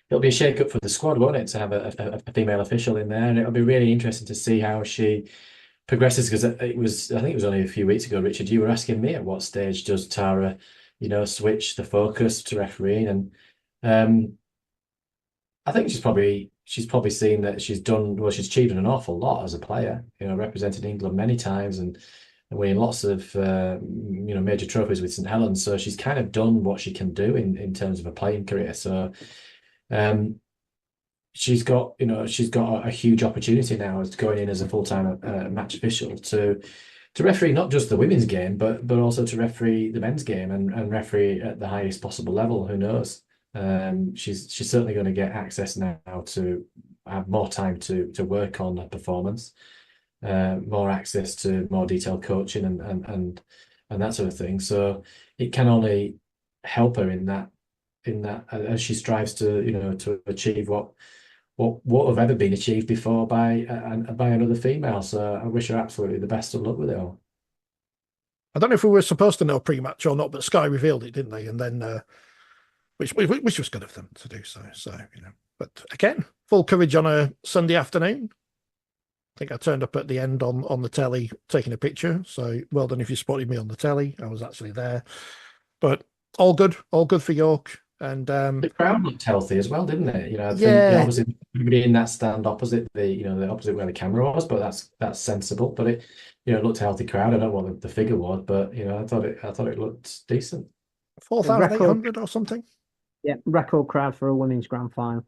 it'll be a shake-up for the squad, won't it, to have a female official in there? And it'll be really interesting to see how she progresses, because I think it was only a few weeks ago, Richard, you were asking me at what stage does Tara, switch the focus to refereeing, and I think she's probably seen that she's achieved an awful lot as a player, represented England many times and winning lots of major trophies with St Helens. So she's kind of done what she can do in terms of a playing career. So she's got a huge opportunity now as going in as a full-time match official to referee not just the women's game, but also to referee the men's game and referee at the highest possible level. Who knows? She's certainly going to get access now to have more time to work on her performance, more access to more detailed coaching and that sort of thing. So it can only help her in that as she strives to achieve what have ever been achieved before by another female. So I wish her absolutely the best of luck with it all. I don't know if we were supposed to know pre-match or not, but Sky revealed it, didn't they? And then which was good of them to do so. So but again, full coverage on a Sunday afternoon. I think I turned up at the end on the telly taking a picture. So well done if you spotted me on the telly. I was actually there. But all good for York. And the crowd looked healthy as well, didn't it? I think obviously everybody in that stand opposite the opposite where the camera was, but that's sensible. But it looked a healthy crowd. I don't know what the figure was, but I thought it looked decent. 4,800 or something. Yeah, record crowd for a women's grand final.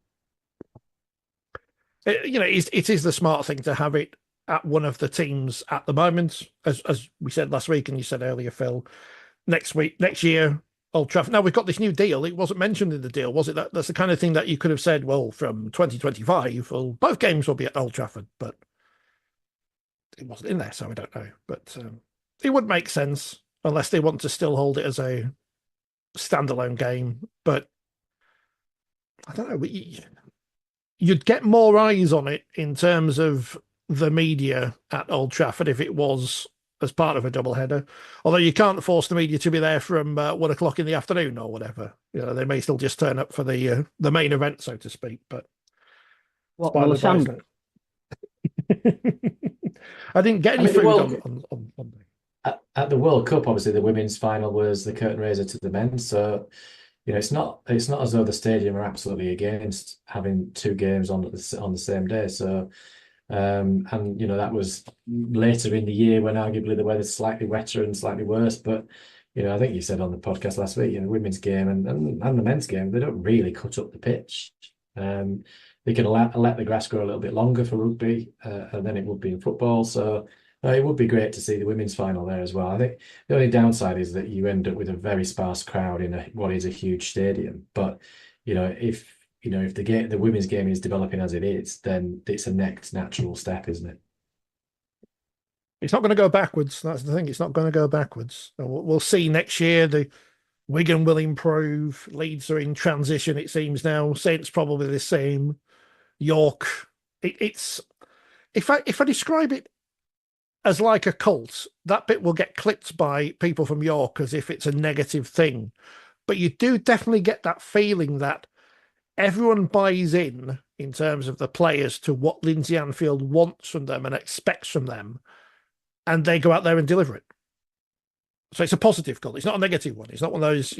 It is the smart thing to have it at one of the teams at the moment, as we said last week, and you said earlier, Phil. Next year, Old Trafford. Now we've got this new deal. It wasn't mentioned in the deal, was it? That's the kind of thing that you could have said. Well, from 2025, well, both games will be at Old Trafford, but it wasn't in there, so I don't know. But it would make sense unless they want to still hold it as a standalone game. But I don't know. You'd get more eyes on it in terms of the media at Old Trafford if it was as part of a doubleheader. Although you can't force the media to be there from 1 o'clock in the afternoon or whatever. They may still just turn up for the main event, so to speak. But I didn't get any food on at the World Cup. Obviously, the women's final was the curtain raiser to the men. So it's not as though the stadium are absolutely against having two games on the same day. So that was later in the year when arguably the weather's slightly wetter and slightly worse. But I think you said on the podcast last week, women's game and the men's game, they don't really cut up the pitch. They can let the grass grow a little bit longer for rugby than it would be in football. So It would be great to see the women's final there as well. I think the only downside is that you end up with a very sparse crowd in what is a huge stadium. But if the women's game is developing as it is, then it's a next natural step, isn't it? It's not going to go backwards. That's the thing. It's not going to go backwards. We'll see next year. The Wigan will improve. Leeds are in transition, it seems now. Saints probably the same. York. It's if I describe it as like a cult, that bit will get clipped by people from York as if it's a negative thing. But you do definitely get that feeling that everyone buys in terms of the players, to what Lindsay Anfield wants from them and expects from them, and they go out there and deliver it. So it's a positive cult. It's not a negative one. It's not one of those,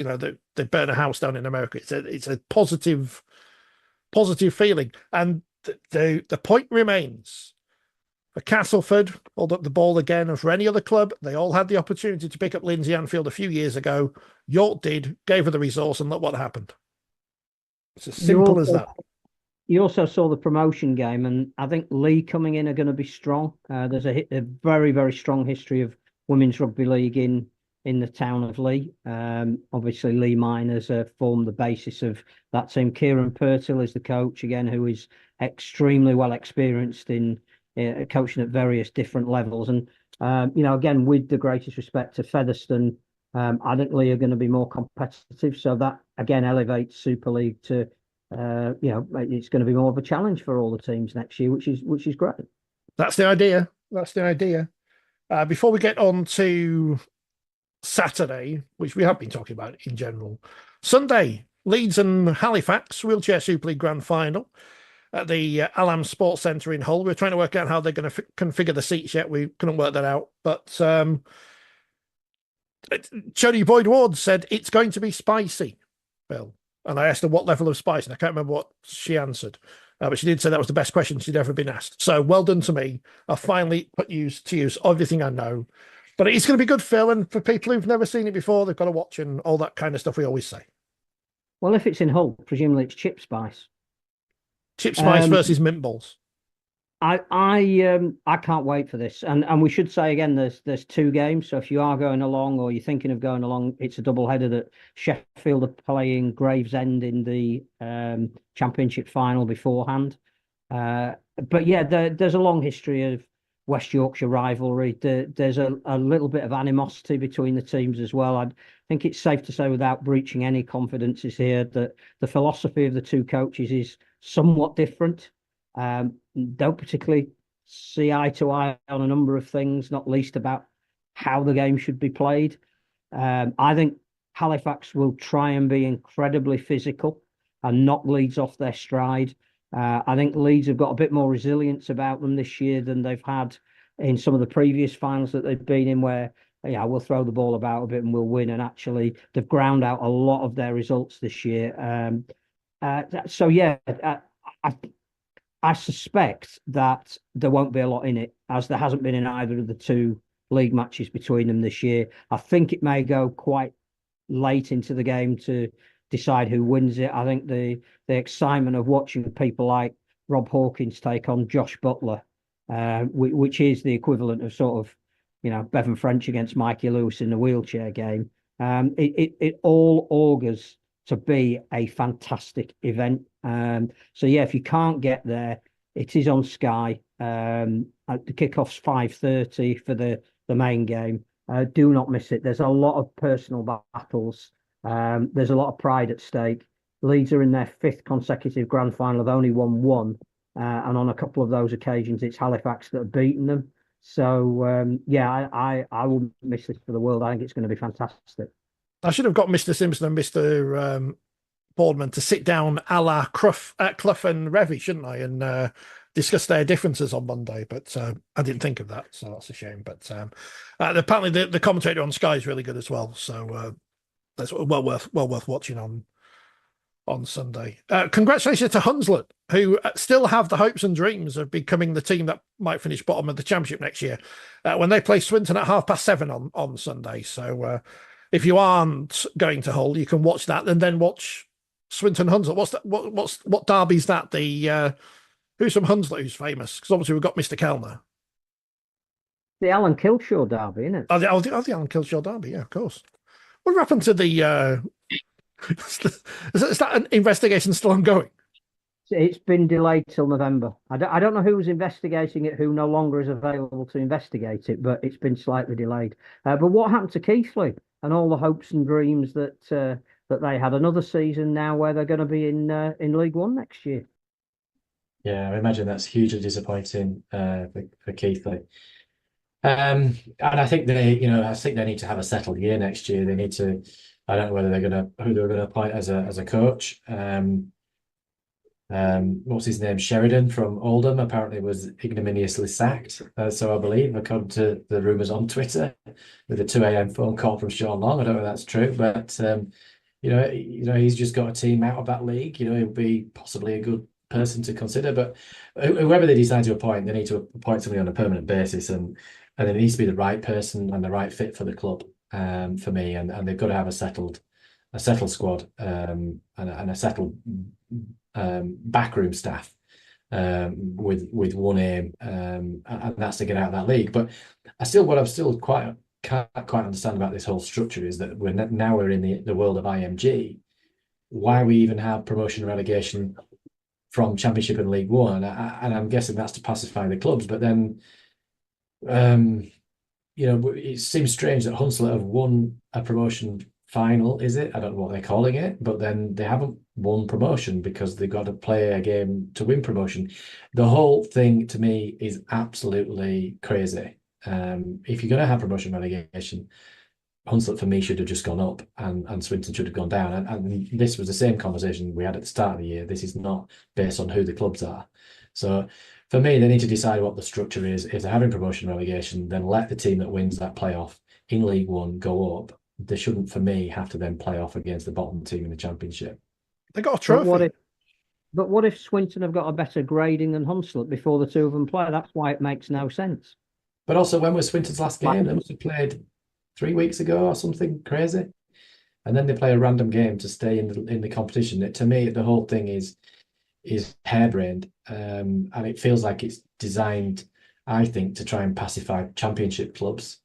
they burn a house down in America. It's a positive feeling. And the point remains, for Castleford, hold up the ball again, and for any other club, they all had the opportunity to pick up Lindsay Anfield a few years ago. York did, gave her the resource, and look what happened. It's as simple as that. You also saw the promotion game, and I think Leigh coming in are going to be strong. There's a very, very strong history of women's rugby league in the town of Leigh. Obviously, Leigh Miners form the basis of that team. Kieran Purtill is the coach again, who is extremely well experienced in coaching at various different levels. And again, with the greatest respect to Featherstone, I think Leigh are going to be more competitive. So that again elevates Super League to. It's going to be more of a challenge for all the teams next year, which is great. That's the idea. Before we get on to Saturday, which we have been talking about in general, Sunday, Leeds and Halifax Wheelchair Super League Grand Final at the Alam Sports Centre in Hull. We're trying to work out how they're going to configure the seats yet. We couldn't work that out, but Jodie Boyd-Ward said it's going to be spicy, Bill. And I asked her what level of spice, and I can't remember what she answered. But she did say that was the best question she'd ever been asked. So well done to me. I finally put to use everything I know. But it's going to be good, Phil. And for people who've never seen it before, they've got to watch and all that kind of stuff we always say. Well, if it's in Hull, presumably it's chip spice. Chip spice versus mint balls. I can't wait for this, and we should say again, there's two games. So if you are going along or you're thinking of going along, it's a double header that Sheffield are playing Gravesend in the championship final beforehand. But yeah, there's a long history of West Yorkshire rivalry. There's a little bit of animosity between the teams as well. I think it's safe to say, without breaching any confidences here, that the philosophy of the two coaches is somewhat different. Don't particularly see eye to eye on a number of things, not least about how the game should be played. I think Halifax will try and be incredibly physical and knock Leeds off their stride. I think Leeds have got a bit more resilience about them this year than they've had in some of the previous finals that they've been in, where we'll throw the ball about a bit and we'll win. And actually, they've ground out a lot of their results this year. I suspect that there won't be a lot in it, as there hasn't been in either of the two league matches between them this year. I think it may go quite late into the game to decide who wins it. I think the excitement of watching people like Rob Hawkins take on Josh Butler, which is the equivalent of sort of, Bevan French against Mikey Lewis in the wheelchair game. It all augurs to be a fantastic event. So yeah, if you can't get there, it is on Sky. The kickoff's 5:30 for the main game. Do not miss it. There's a lot of personal battles. There's a lot of pride at stake. Leeds are in their 5th consecutive grand final. Have only won one, and on a couple of those occasions, it's Halifax that have beaten them. So I wouldn't miss this for the world. I think it's going to be fantastic. I should have got Mr. Simpson and Mr. Boardman to sit down a la Clough and Revy, shouldn't I? And discuss their differences on Monday. But I didn't think of that, so that's a shame. But apparently the commentator on Sky is really good as well. So that's well worth watching on Sunday. Congratulations to Hunslet, who still have the hopes and dreams of becoming the team that might finish bottom of the championship next year when they play Swinton at 7:30 on Sunday. So if you aren't going to Hull, you can watch that and then watch Swinton Hunslet. What's that? What derby's that? The who's from Hunslet who's famous? Because obviously we've got Mr. Kellner. The Alan Kilshaw derby, isn't it? The Alan Kilshaw derby, yeah, of course. What happened to the is that an investigation still ongoing? It's been delayed till November. I don't know who's investigating it, who no longer is available to investigate it, but it's been slightly delayed. But what happened to Keighley and all the hopes and dreams that that they had? Another season now where they're going to be in League One next year. Yeah, I imagine that's hugely disappointing for Keighley. And I think they need to have a settled year next year. They need to. I don't know whether who they're gonna appoint as a coach. What's his name? Sheridan from Oldham apparently was ignominiously sacked. So I believe, according to the rumours on Twitter, with a 2 a.m. phone call from Sean Long. I don't know if that's true, but he's just got a team out of that league. He'll be possibly a good person to consider. But whoever they decide to appoint, they need to appoint somebody on a permanent basis, and it needs to be the right person and the right fit for the club. For me, and they've got to have a settled squad and a settled backroom staff with one aim, and that's to get out of that league. But what I still can't quite understand about this whole structure is that we're in the world of IMG. Why we even have promotion and relegation from Championship and League One, and I'm guessing that's to pacify the clubs. But then, it seems strange that Hunslet have won a promotion final, is it? I don't know what they're calling it, but then they haven't won promotion because they've got to play a game to win promotion. The whole thing to me is absolutely crazy. If you're going to have promotion relegation, Hunslet for me should have just gone up and Swinton should have gone down. And this was the same conversation we had at the start of the year. This is not based on who the clubs are. So for me, they need to decide what the structure is. If they're having promotion relegation, then let the team that wins that playoff in League One go up. They shouldn't, for me, have to then play off against the bottom team in the Championship. They got a trophy. But what if Swinton have got a better grading than Hunslet before the two of them play? That's why it makes no sense. But also, when was Swinton's last game? They must have played 3 weeks ago or something crazy. And then they play a random game to stay in the competition. To me, the whole thing is harebrained, and it feels like it's designed, I think, to try and pacify Championship clubs.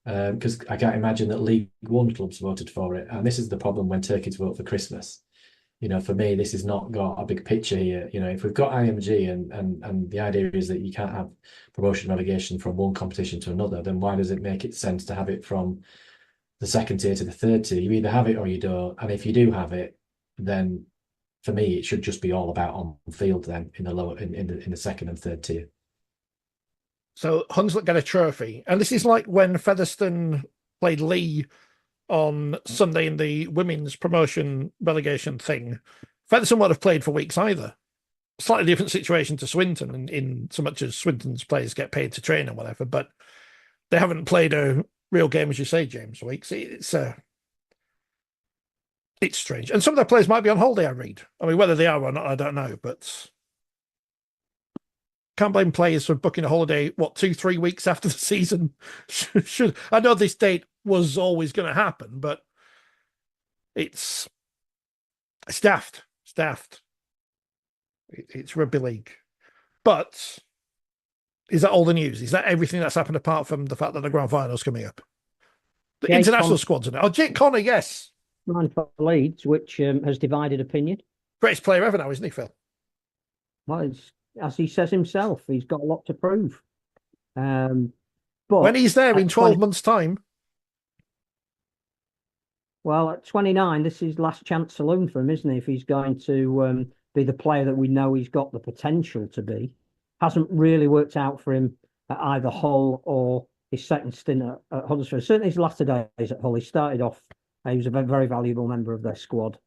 Because I can't imagine that League One clubs voted for it. And this is the problem when turkeys vote for Christmas. For me, this has not got a big picture here. If we've got IMG and the idea is that you can't have promotion relegation from one competition to another, then why does it make it sense to have it from the second tier to the third tier? You either have it or you don't. And if you do have it, then for me, it should just be all about on field then in the second and third tier. So Hunslet get a trophy. And this is like when Featherstone played Leigh on Sunday in the women's promotion relegation thing. Featherstone would have played for weeks either. Slightly different situation to Swinton in so much as Swinton's players get paid to train and whatever, but they haven't played a real game, as you say, James, weeks. It's strange. And some of their players might be on holiday, I read. I mean, whether they are or not, I don't know, but can't blame players for booking a holiday, 2-3 weeks after the season should. I know this date was always going to happen, but it's daft. It's rugby league. But is that all the news? Is that everything that's happened apart from the fact that the grand final's coming up? The Jake international squad's in it. Oh, Jake Connor, yes. Man for Leeds, which has divided opinion. Greatest player ever now, isn't he, Phil? Well, as he says himself, he's got a lot to prove. But when he's there in 12 months' time. Well, at 29, this is last chance saloon for him, isn't he? If he's going to be the player that we know he's got the potential to be. Hasn't really worked out for him at either Hull or his second stint at Huddersfield. Certainly his latter days at Hull. He started off, he was a very valuable member of their squad.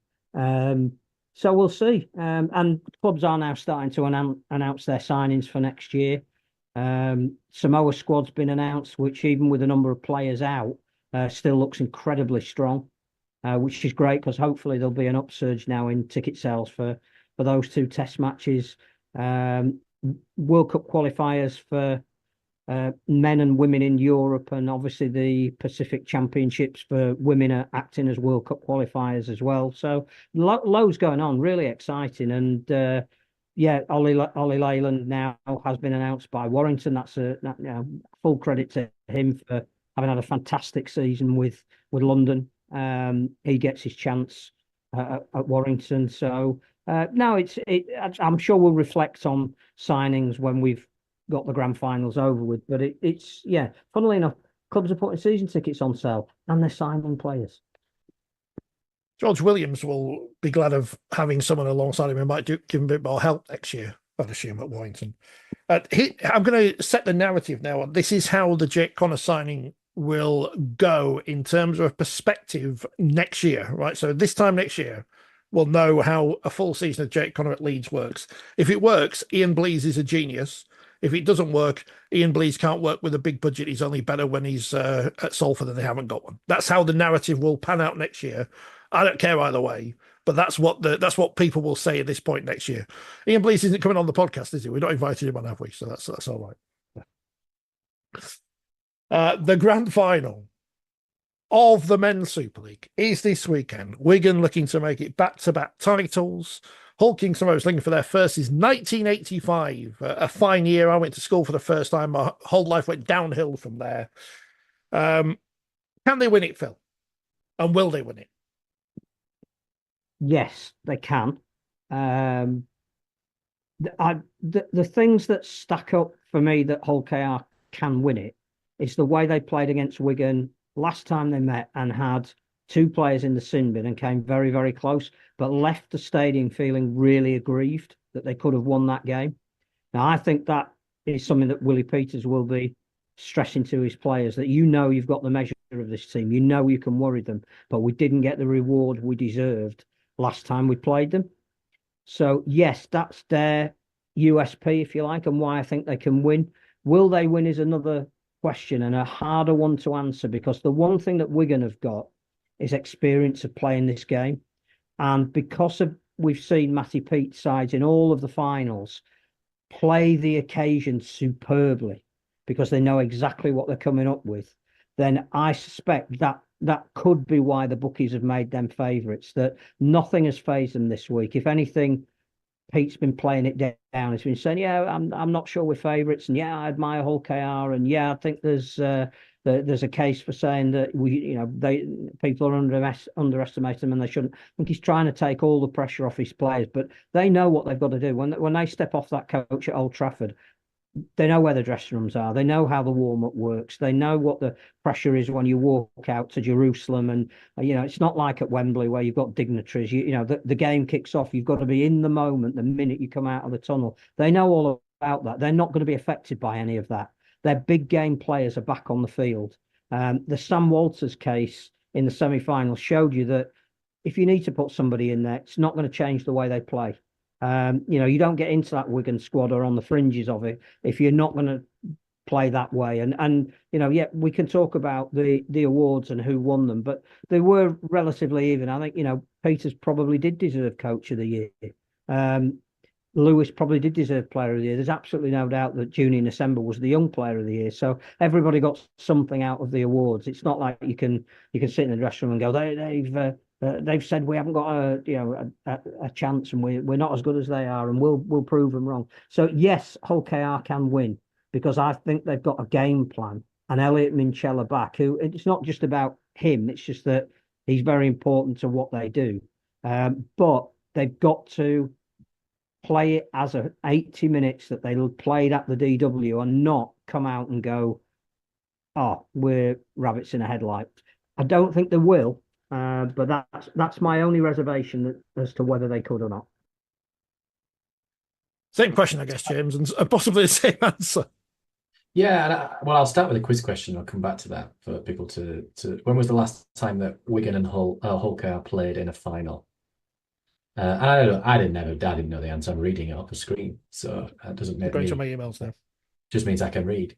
So we'll see. And clubs are now starting to announce their signings for next year. Samoa squad's been announced, which even with a number of players out, still looks incredibly strong, which is great because hopefully there'll be an upsurge now in ticket sales for those two test matches. World Cup qualifiers for men and women in Europe, and obviously the Pacific Championships for women are acting as World Cup qualifiers as well. So loads going on, really exciting. And Ollie Leyland now has been announced by Warrington. That's full credit to him for having had a fantastic season with London. He gets his chance at Warrington. So no, I'm sure we'll reflect on signings when we've got the grand finals over with. But it's yeah, funnily enough, clubs are putting season tickets on sale and they're signing players. George Williams will be glad of having someone alongside him who might give him a bit more help next year, I'd assume, at Warrington. I'm going to set the narrative now. This is how the Jake Connor signing will go in terms of a perspective next year, right? So this time next year, we'll know how a full season of Jake Connor at Leeds works. If it works, Ian Blease is a genius. If it doesn't work, Ian Blease can't work with a big budget. He's only better when he's at Salford and they haven't got one. That's how the narrative will pan out next year. I don't care either way, but that's what people will say at this point next year. Ian Blease isn't coming on the podcast, is he? We're not invited him on, have we? So that's all right. The grand final of the Men's Super League is this weekend. Wigan looking to make it back-to-back titles. Hull Kings looking for their first is 1985. A fine year. I went to school for the first time. My whole life went downhill from there. Can they win it, Phil? And will they win it? Yes, they can. The things that stack up for me that Hull KR can win it is the way they played against Wigan last time they met and had two players in the sin bin and came very, very close, but left the stadium feeling really aggrieved that they could have won that game. Now, I think that is something that Willie Peters will be stressing to his players, that you've got the measure of this team, you can worry them, but we didn't get the reward we deserved last time we played them. So yes, that's their USP, if you like, and why I think they can win. Will they win is another question and a harder one to answer, because the one thing that Wigan have got is experience of playing this game. And because we've seen Matty Pete's sides in all of the finals play the occasion superbly because they know exactly what they're coming up with, then I suspect that could be why the bookies have made them favourites, that nothing has fazed them this week. If anything, Pete's been playing it down. He's been saying, yeah, I'm not sure we're favourites, and yeah, I admire Hull KR, and yeah, I think there's a case for saying that people are underestimating them and they shouldn't. I think he's trying to take all the pressure off his players, but they know what they've got to do. When they step off that coach at Old Trafford, they know where the dressing rooms are. They know how the warm-up works. They know what the pressure is when you walk out to Jerusalem. And, it's not like at Wembley where you've got dignitaries. The game kicks off. You've got to be in the moment the minute you come out of the tunnel. They know all about that. They're not going to be affected by any of that. Their big game players are back on the field. The Sam Walters case in the semi-final showed you that if you need to put somebody in there, it's not going to change the way they play. You don't get into that Wigan squad or on the fringes of it if you're not going to play that way. And we can talk about the awards and who won them, but they were relatively even. I think, Peters probably did deserve Coach of the Year. Lewis probably did deserve Player of the Year. There's absolutely no doubt that Juni Nasemba was the Young Player of the Year. So everybody got something out of the awards. It's not like you can sit in the dressing room and go, they've said we haven't got a chance and we're not as good as they are, and we'll prove them wrong. So yes, Hull KR can win because I think they've got a game plan, and Elliot Minchella back, who it's not just about him, it's just that he's very important to what they do. But they've got to play it as 80 minutes that they played at the DW and not come out and go, oh, we're rabbits in a headlight. I don't think they will. But that's my only reservation as to whether they could or not. Same question, I guess, James, and possibly the same answer. Yeah, I'll start with a quiz question. I'll come back to that for people to. When was the last time that Wigan and Hull KR played in a final? I didn't know the answer. I'm reading it off the screen, so that doesn't make going me. to my emails now. Just means I can read.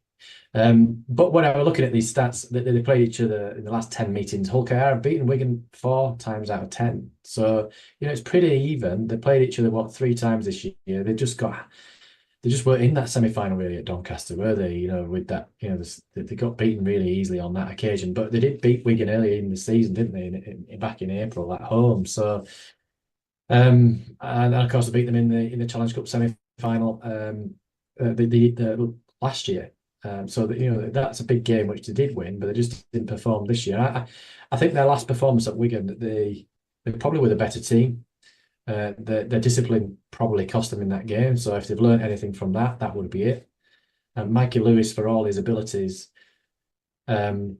But when I was looking at these stats, they played each other in the last 10 meetings. Hull KR have beaten Wigan 4 times out of 10. So, it's pretty even. They played each other, 3 times this year. They just weren't in that semi-final really at Doncaster, were they? With that, they got beaten really easily on that occasion. But they did beat Wigan earlier in the season, didn't they? Back in April at home. So, and of course they beat them in the Challenge Cup semi-final the last year. So that, that's a big game which they did win, but they just didn't perform this year. I think their last performance at Wigan, they probably were the better team. Their discipline probably cost them in that game. So if they've learned anything from that, that would be it. And Mikey Lewis, for all his abilities, can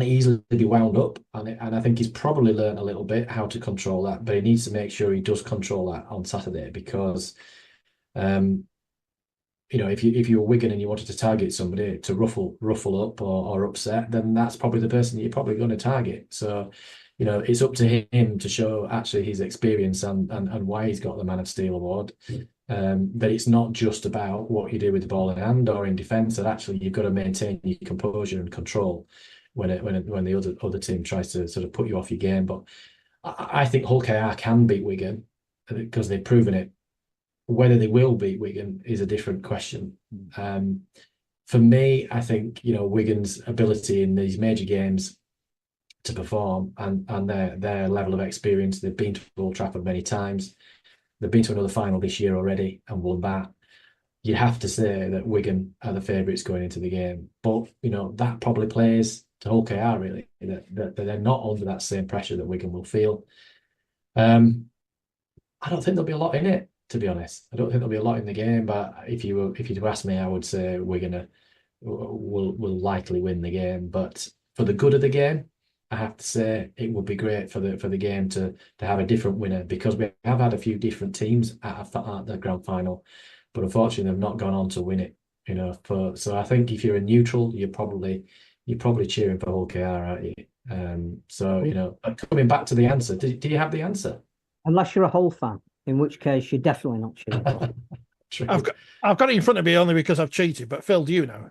easily be wound up, and I think he's probably learned a little bit how to control that, but he needs to make sure he does control that on Saturday, because if you're Wigan and you wanted to target somebody to ruffle up or upset, then that's probably the person you're probably going to target. So it's up to him to show actually his experience and why he's got the Man of Steel award. That it's not just about what you do with the ball in hand or in defence, that actually you've got to maintain your composure and control when the other team tries to sort of put you off your game. But I think Hull KR can beat Wigan because they've proven it. Whether they will beat Wigan is a different question. For me, I think Wigan's ability in these major games to perform and their level of experience. They've been to Old Trafford many times. They've been to another final this year already and won that. You have to say that Wigan are the favourites going into the game, but that probably plays to Hull KR really. That they're not under that same pressure that Wigan will feel. I don't think there'll be a lot in it, to be honest. I don't think there'll be a lot in the game, but if you ask me, I would say Wigan will likely win the game. But for the good of the game, I have to say it would be great for the game to have a different winner, because we have had a few different teams at the grand final, but unfortunately they've not gone on to win it. So I think if you're a neutral, you're probably cheering for Hull KR, aren't you? Coming back to the answer, do you have the answer? Unless you're a Hull fan, in which case you're definitely not cheering. I've got it in front of me only because I've cheated. But Phil, do you know?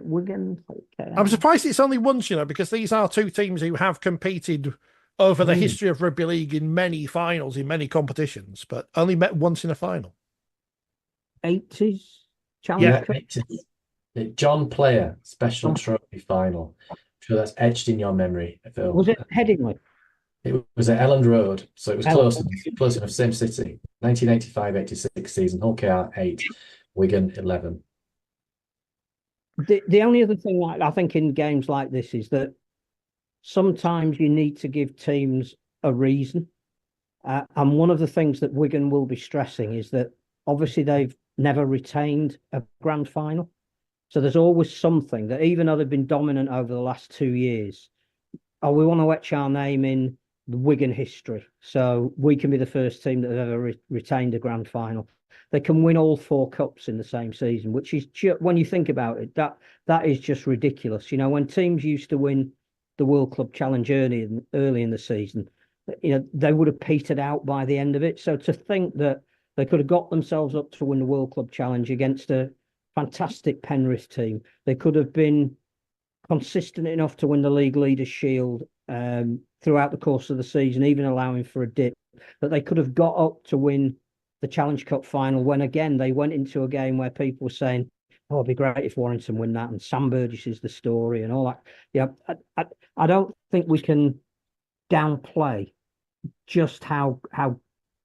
Wigan. Okay. I'm surprised it's only once, because these are two teams who have competed over the history of rugby league in many finals, in many competitions, but only met once in a final. 80s Challenge Cup? 80s. John Player Special Trophy final. I'm sure that's etched in your memory, Phil. Was it Headingley? It was at Elland Road, so it was close enough, same city. 1985-86 season, Hull KR 8, Wigan 11. The only other thing I think in games like this is that sometimes you need to give teams a reason. And one of the things that Wigan will be stressing is that obviously they've never retained a grand final. So there's always something that, even though they've been dominant over the last 2 years, we want to etch our name in the Wigan history. So we can be the first team that have ever retained a grand final. They can win all 4 cups in the same season, which is when you think about it, that is just ridiculous. When teams used to win the World Club Challenge early in the season, they would have petered out by the end of it. So to think that they could have got themselves up to win the World Club Challenge against a fantastic Penrith team, they could have been consistent enough to win the League Leaders' Shield throughout the course of the season, even allowing for a dip, that they could have got up to win the Challenge Cup final, when again they went into a game where people were saying, "Oh, it'd be great if Warrington win that," and Sam Burgess is the story and all that. Yeah, I don't think we can downplay just how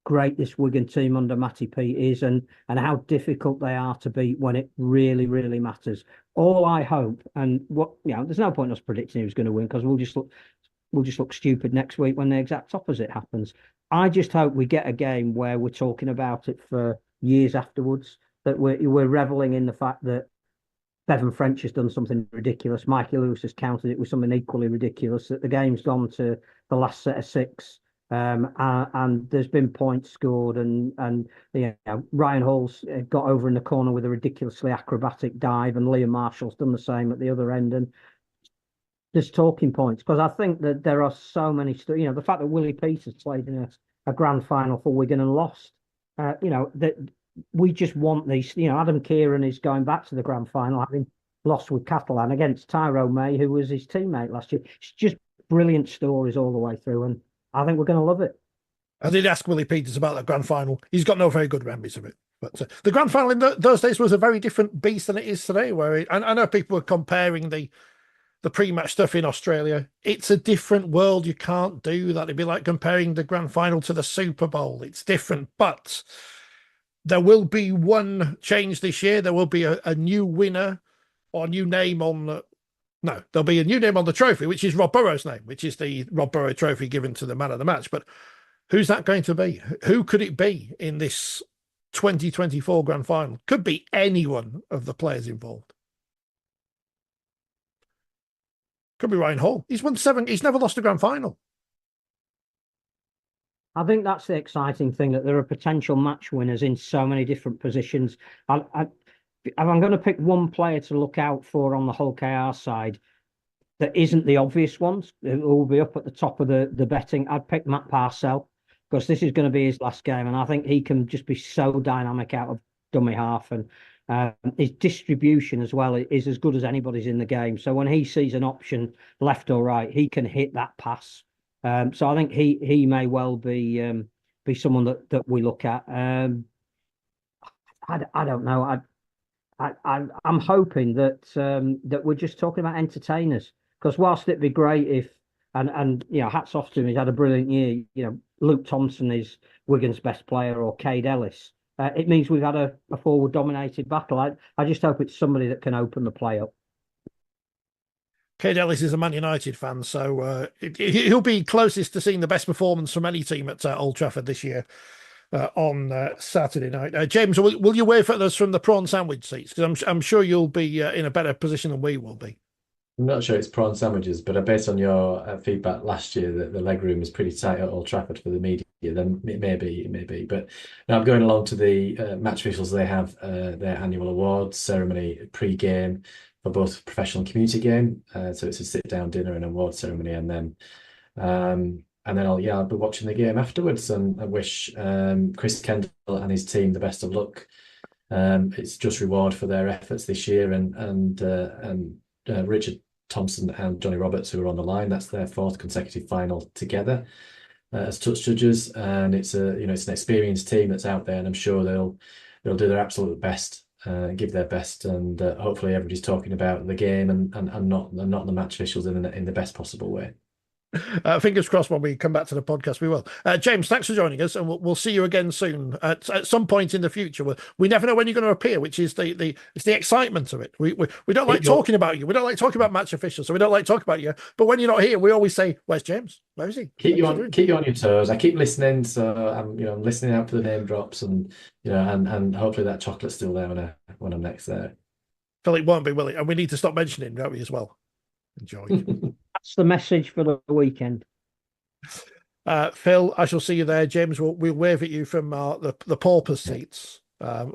great this Wigan team under Matty Pete is, and how difficult they are to beat when it really, really matters. All I hope, and there's no point in us predicting who's going to win, because we'll just look stupid next week when the exact opposite happens. I just hope we get a game where we're talking about it for years afterwards, that we're reveling in the fact that Bevan French has done something ridiculous, Mikey Lewis has countered it with something equally ridiculous, that the game's gone to the last set of 6, and there's been points scored, and Ryan Hall's got over in the corner with a ridiculously acrobatic dive, and Liam Marshall's done the same at the other end, and there's talking points, because I think that there are so many. The fact that Willie Peters played in a grand final for Wigan and lost. That we just want these. Adam Kieran is going back to the grand final, having lost with Catalan against Tyrone May, who was his teammate last year. It's just brilliant stories all the way through, and I think we're going to love it. I did ask Willie Peters about that grand final. He's got no very good memories of it. But the grand final in those days was a very different beast than it is today. And I know people were comparing the pre-match stuff in Australia. It's a different world. You can't do that. It'd be like comparing the grand final to the Super Bowl. It's different. But There will be one change this year. There will be a new winner or a new name on the. No, there'll be a new name on the trophy, which is Rob Burrows' name, which is the Rob Burrow trophy given to the man of the match. But who's that going to be? Who could it be in this 2024 grand final? Could be any one of the players involved. Could be Ryan Hall. He's won 7. He's never lost a grand final. I think that's the exciting thing, that there are potential match winners in so many different positions. If I'm going to pick one player to look out for on the Hull KR side that isn't the obvious ones, who will be up at the top of the betting, I'd pick Matt Parcell, because this is going to be his last game, and I think he can just be so dynamic out of dummy half, and his distribution as well is as good as anybody's in the game. So when he sees an option left or right, he can hit that pass. So I think he may well be someone that we look at. I don't know. I'm hoping that we're just talking about entertainers, because whilst it'd be great if and hats off to him, he's had a brilliant year. Luke Thompson is Wigan's best player, or Cade Ellis. It means we've had a forward dominated battle. I just hope it's somebody that can open the play up. Cade Ellis is a Man United fan, so he'll be closest to seeing the best performance from any team at Old Trafford this year. On Saturday night. James, will you wave at us from the prawn sandwich seats? Because I'm sure you'll be in a better position than we will be. I'm not sure it's prawn sandwiches, but based on your feedback last year that the leg room is pretty tight at Old Trafford for the media, then it may be. But now I'm going along to the match officials. They have their annual awards ceremony pre-game for both professional and community game. So it's a sit-down dinner and award ceremony, and then I'll be watching the game afterwards, and I wish Chris Kendall and his team the best of luck. It's just reward for their efforts this year, and Richard Thompson and Johnny Roberts, who are on the line. That's their 4th consecutive final together as touch judges, and it's an experienced team that's out there, and I'm sure they'll do their absolute best, give their best, and hopefully everybody's talking about the game and not the match officials in the best possible way. Fingers crossed when we come back to the podcast, we will. James, thanks for joining us, and we'll see you again soon at some point in the future. We never know when you're going to appear, which is it's the excitement of it. We don't like talking about you. We don't like talking about match officials, so we don't like talking about you. But when you're not here, we always say, "Where's James? Where is he?" Keep you on your toes. I keep listening, so I'm listening out for the name drops, and and hopefully that chocolate's still there when I'm next there. Phil, it won't be, will it? And we need to stop mentioning him, don't we, as well? Enjoy. That's the message for the weekend. Phil, I shall see you there. James, we'll wave at you from the paupers seats,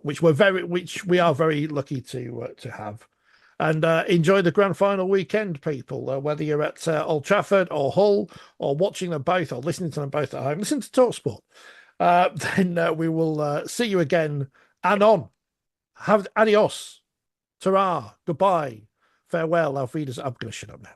which we are very lucky to have. And enjoy the grand final weekend, people. Whether you're at Old Trafford or Hull, or watching them both, or listening to them both at home, listen to TalkSport. Then we will see you again. Anon. Have adios. Ta-ra. Goodbye. Farewell. Auf Wiedersehen. I'm going to shut up now.